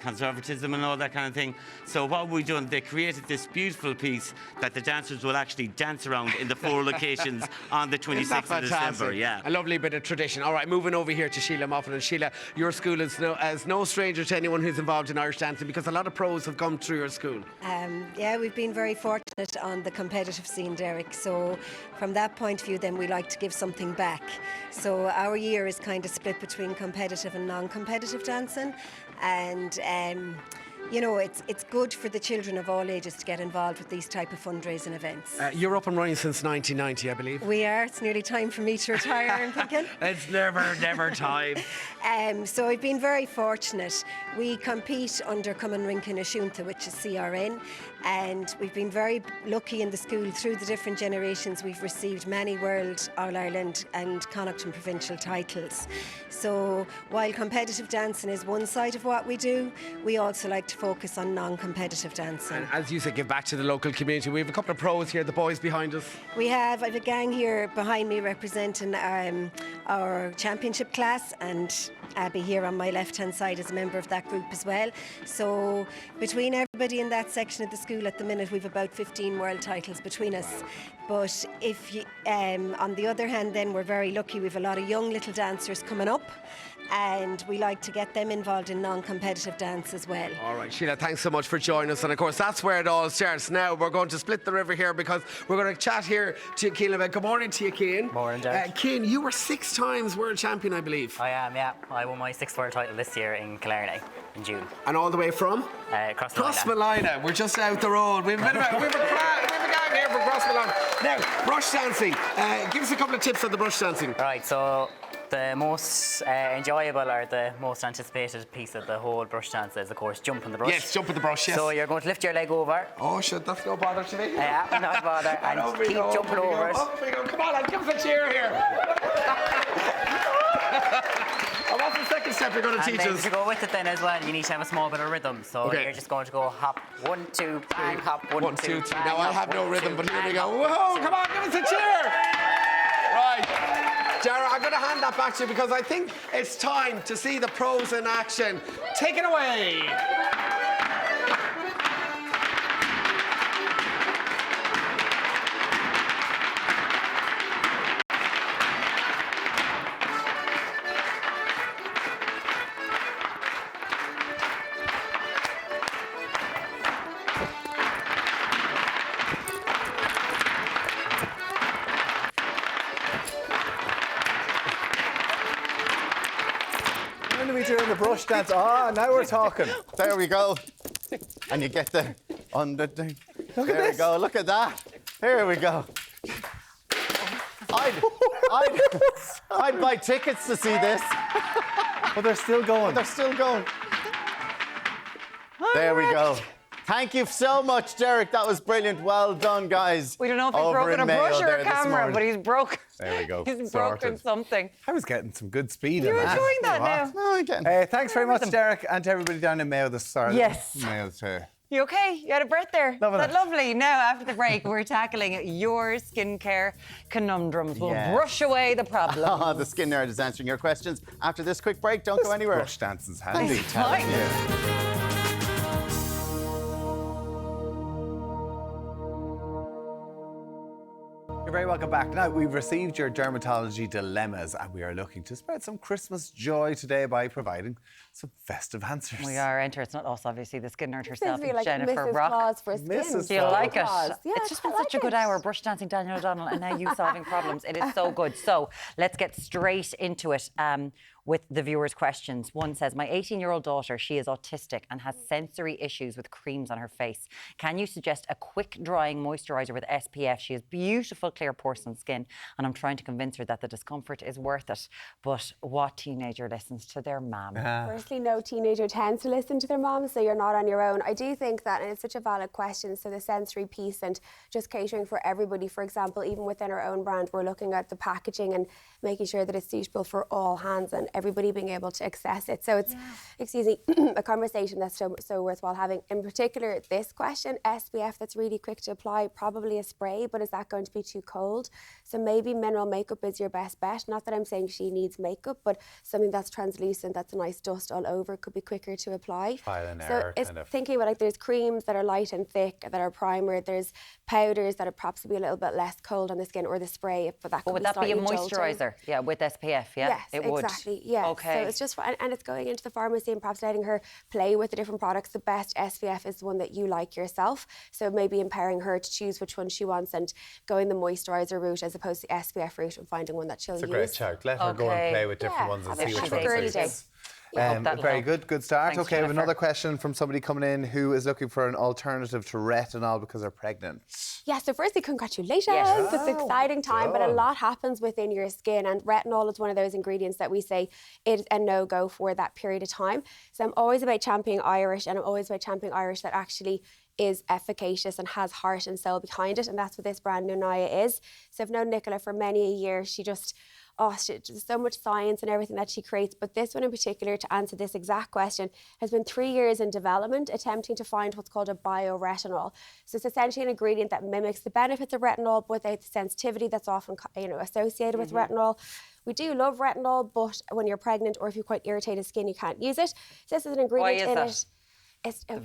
conservatism and all that kind of thing. So what we've done, they created this beautiful piece that the dancers will actually dance around in the 4 locations on the 26th of December. Yeah, a lovely bit a tradition. All right, moving over here to Sheila Moffat. And Sheila, your school is no stranger to anyone who's involved in Irish dancing because a lot of pros have come through your school. Yeah, we've been very fortunate on the competitive scene, Derek. So from that point of view, then we like to give something back. So our year is kind of split between competitive and non-competitive dancing. And you know, it's good for the children of all ages to get involved with these type of fundraising events. You're up and running since 1990, I believe. We are. It's nearly time for me to retire, I'm thinking. It's never time. So we've been very fortunate. We compete under Cumann Rinkin Ashoonta, which is CRN, and we've been very lucky in the school through the different generations. We've received many World, All-Ireland and Connaughton provincial titles. So while competitive dancing is one side of what we do, we also like to focus on non-competitive dancing. And as you said, give back to the local community. We have a couple of pros here, the boys behind us. I have a gang here behind me representing our championship class, and Abby here on my left-hand side is a member of that group as well. So between everybody in that section of the school at the minute, we've about 15 world titles between us. But if you, on the other hand, then we're very lucky. We've a lot of young little dancers coming up, and we like to get them involved in non-competitive dance as well. All right, Sheila, thanks so much for joining us. And of course, that's where it all starts. Now we're going to split the river here because we're going to chat here to Cian. Good morning to you, Cian. Morning, Derek. Cian, you were 6 times world champion, I believe. I am, yeah. I won my 6th world title this year in Killarney in June. And all the way from? Crossmolina. We're just out the road. We have a gang here from Crossmolina. Now, brush dancing. Give us a couple of tips on the brush dancing. Right, so the most enjoyable or the most anticipated piece of the whole brush dance is, of course, jumping the brush. Yes, jumping the brush, yes. So you're going to lift your leg over. Oh, shit, that's no bother to me. Yeah, no bother. And keep jumping over it. Come on, give us a cheer here. And what's the second step you're going to teach us? To go with it then as well, you need to have a small bit of rhythm. So you're just going to go hop 1, 2, bang, hop 1, 2, 3. Now I have no rhythm, but here we go. Whoa, come on, give us a cheer. Right. Dara, I'm going to hand that back to you because I think it's time to see the pros in action. Take it away. When are we doing the brush dance? Ah, now we're talking. There we go. And you get the under. There we go. Look at that. Here we go. I'd buy tickets to see this. But they're still going. They're still going. There we go. Thank you so much, Derek. That was brilliant. Well done, guys. We don't know if he's broken a brush or a camera, but he's broken. There we go. He's broken something. I was getting some good speed You're on that. enjoying that now. No, I'm getting. Thanks very much, Derek, and to everybody down in Mayo this start. Yes. Mayo too. You okay? You had a breath there? Loving Is that it. lovely? Now, after the break, we're tackling your skincare conundrums. We'll brush away the problems. The Skin Nerd is answering your questions after this quick break. Don't go anywhere. Brush dancing's handy. It's fine. You're very welcome back. Now, we've received your dermatology dilemmas and we are looking to spread some Christmas joy today by providing some festive answers. We are enter. It's not us, obviously. The Skin Nerd herself, Like Jennifer Mrs. Brock. Claus for skin. Do you like it? Yeah, It's just been such a good hour. Brush dancing, Daniel O'Donnell, and now you solving problems. It is so good. So let's get straight into it. With the viewers' questions. One says, my 18-year-old daughter, she is autistic and has sensory issues with creams on her face. Can you suggest a quick drying moisturiser with SPF? She has beautiful clear porcelain skin and I'm trying to convince her that the discomfort is worth it. But what teenager listens to their mum? Firstly, no teenager tends to listen to their mom, so you're not on your own. I do think that, and it's such a valid question, so the sensory piece and just catering for everybody, for example, even within our own brand, we're looking at the packaging and making sure that it's suitable for all hands and everybody being able to access it. So it's, excuse me, a conversation that's so worthwhile having. In particular, this question, SPF that's really quick to apply, probably a spray, but is that going to be too cold? So maybe mineral makeup is your best bet. Not that I'm saying she needs makeup, but something that's translucent, that's a nice dust all over, could be quicker to apply. So it's thinking about, like, there's creams that are light and thick, that are primer, there's powders that are perhaps be a little bit less cold on the skin, or the spray, but that could would that be a moisturiser? Yeah, with SPF, yeah? Yes, it would. Exactly, yeah. Okay. So it's just, and it's going into the pharmacy and perhaps letting her play with the different products. The best SPF is the one that you like yourself. So maybe empowering her to choose which one she wants and going the moisturiser route as opposed to the SPF route and finding one that she'll use. It's a great shout. Let her go and play with different ones and see which one suits. Very good start. Thanks, okay, we have Jennifer. another question from somebody coming in who is looking for an alternative to retinol because they're pregnant. Yeah, so firstly, congratulations. It's an exciting time, but a lot happens within your skin, and retinol is one of those ingredients that we say is a no-go for that period of time. So I'm always about championing Irish, and I'm always about championing Irish that actually is efficacious and has heart and soul behind it, and that's what this brand Nunaya is. So I've known Nicola for many a year. She just, there's so much science and everything that she creates, but this one in particular, to answer this exact question, has been 3 years in development, attempting to find what's called a bioretinol. So it's essentially an ingredient that mimics the benefits of retinol, but without the sensitivity that's often, associated with retinol. We do love retinol, but when you're pregnant or if you've quite irritated skin, you can't use it. So this is an ingredient in it.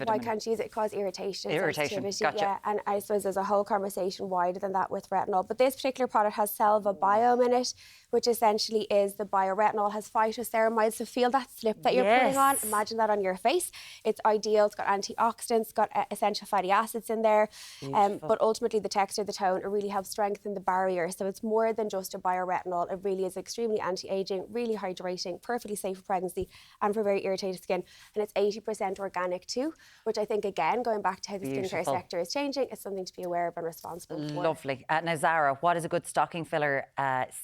Why can't you use it? It causes irritation. Gotcha. Yeah, and I suppose there's a whole conversation wider than that with retinol. But this particular product has Selva Biome in it, which essentially is the bioretinol, has phytoceramides. So feel that slip that you're putting on. Imagine that on your face. It's ideal. It's got antioxidants, got essential fatty acids in there. But ultimately, the texture, the tone, it really helps strengthen the barrier. So it's more than just a bioretinol. It really is extremely anti-aging, really hydrating, perfectly safe for pregnancy and for very irritated skin. And it's 80% organic too, which I think, again, going back to how the skincare sector is changing, is something to be aware of and responsible for. Lovely. Now, Zara, what is a good stocking filler,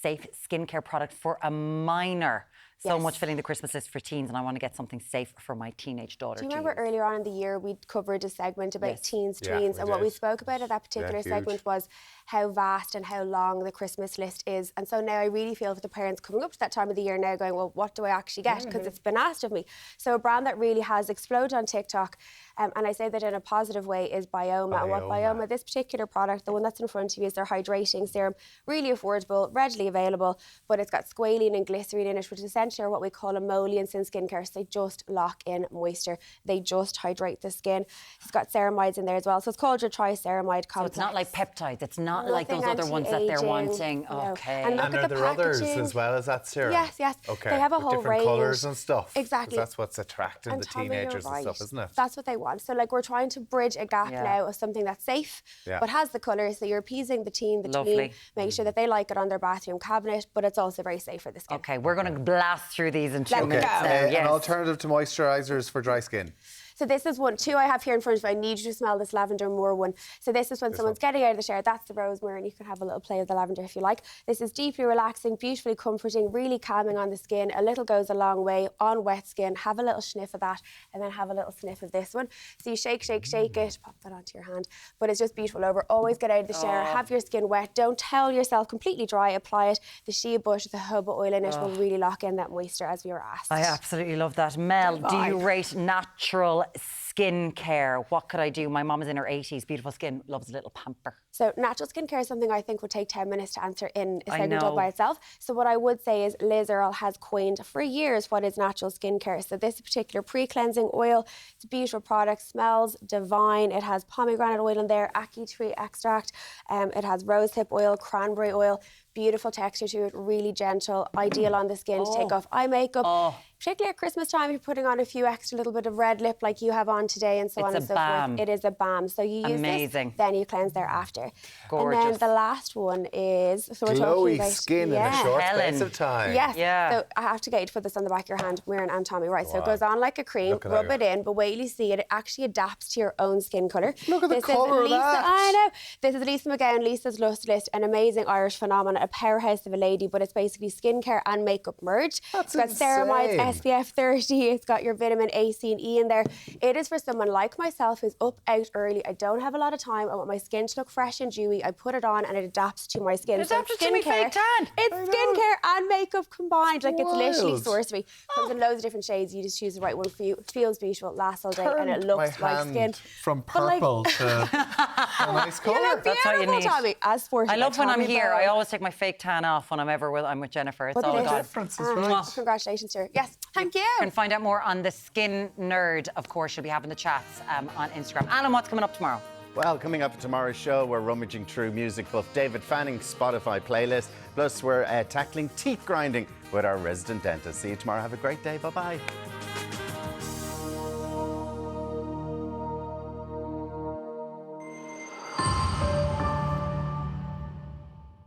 safe skincare product for a minor? So much filling the Christmas list for teens, and I want to get something safe for my teenage daughter. Do you remember earlier on in the year we covered a segment about teens, tweens, and what we spoke about at that particular segment was how vast and how long the Christmas list is. And so now I really feel for the parents coming up to that time of the year now going, well, what do I actually get? Because it's been asked of me. So a brand that really has exploded on TikTok, and I say that in a positive way, is Bioma. And what Bioma, this particular product, the one that's in front of you, is their hydrating serum. Really affordable, readily available, but it's got squalene and glycerine in it, which is essentially what we call emollients in skincare. So they just lock in moisture. They just hydrate the skin. It's got ceramides in there as well. So it's called your triceramide complex. So it's not like peptides. It's not like those other ones that they're wanting. Okay. And look are there others as well as that serum? Yes. Okay. They have a whole different range. colours and stuff. Exactly. That's what's attracting and the Tommy, teenagers you're right. and stuff, isn't it? That's what they want. So like we're trying to bridge a gap now of something that's safe, but has the colours. So you're appeasing the teen, tween, make sure that they like it on their bathroom cabinet, but it's also very safe for the skin. Okay, we're going to blast through these in 2 minutes. An alternative to moisturisers for dry skin. So this is two I have here in front of me. I need you to smell this lavender moor one. So this is when someone's getting out of the shower. That's the rosemary, and you can have a little play of the lavender if you like. This is deeply relaxing, beautifully comforting, really calming on the skin. A little goes a long way on wet skin. Have a little sniff of that, and then have a little sniff of this one. So you shake it, pop that onto your hand. But it's just beautiful over. Always get out of the shower, have your skin wet. Don't towel yourself completely dry. Apply it. The shea butter, the jojoba oil in it will really lock in that moisture, as we were asked. I absolutely love that. Mel, do you rate natural skincare? What could I do? My mom is in her 80s, beautiful skin, loves a little pamper. So natural skincare is something I think would take 10 minutes to answer in a segment all by itself. So what I would say is Liz Earle has coined for years what is natural skincare. So this particular pre-cleansing oil, it's a beautiful product, smells divine. It has pomegranate oil in there, ackee tree extract. It has rosehip oil, cranberry oil. Beautiful texture to it, really gentle, ideal on the skin to take off eye makeup. Particularly at Christmas time, you're putting on a few extra little bit of red lip like you have on today and so on and so forth. It is a balm. So you use this, then you cleanse thereafter. Gorgeous. And then the last one is... So we're glowy talking about, skin in a short space of time. Yes. So I have to get you to put this on the back of your hand, Muireann and Tommy. Right, so it goes on like a cream, rub it in, but wait till you see it. It actually adapts to your own skin colour. Look at the colour of that. I know. This is Lisa McGowan, Lisa's Lust List, an amazing Irish phenomenon, a powerhouse of a lady, but it's basically skincare and makeup merged. That's it's got ceramides, SPF 30. It's got your vitamin A, C and E in there. It is for someone like myself who's up out early. I don't have a lot of time. I want my skin to look fresh and dewy. I put it on and it adapts to my skin. It adapts to my fake tan. It's skincare and makeup combined. Like, it's literally sorcery. Comes in loads of different shades. You just choose the right one for you. It feels beautiful, lasts all day, and it looks like skin. From purple to a nice colour. You look That's how you beautiful, need. Tommy. As sporty I love by when I'm Tommy here. Bowen. I always take my fake tan off when I'm with Jennifer. It's But all it is. gone. Difference is right. Congratulations, sir. Yes, thank you. You can find out more on the Skin Nerd. Of course, she'll be having the chats on Instagram. Alan, what's coming up tomorrow? Well, coming up at tomorrow's show, we're rummaging through music buff David Fanning's Spotify playlist. Plus, we're tackling teeth grinding with our resident dentist. See you tomorrow. Have a great day. Bye-bye.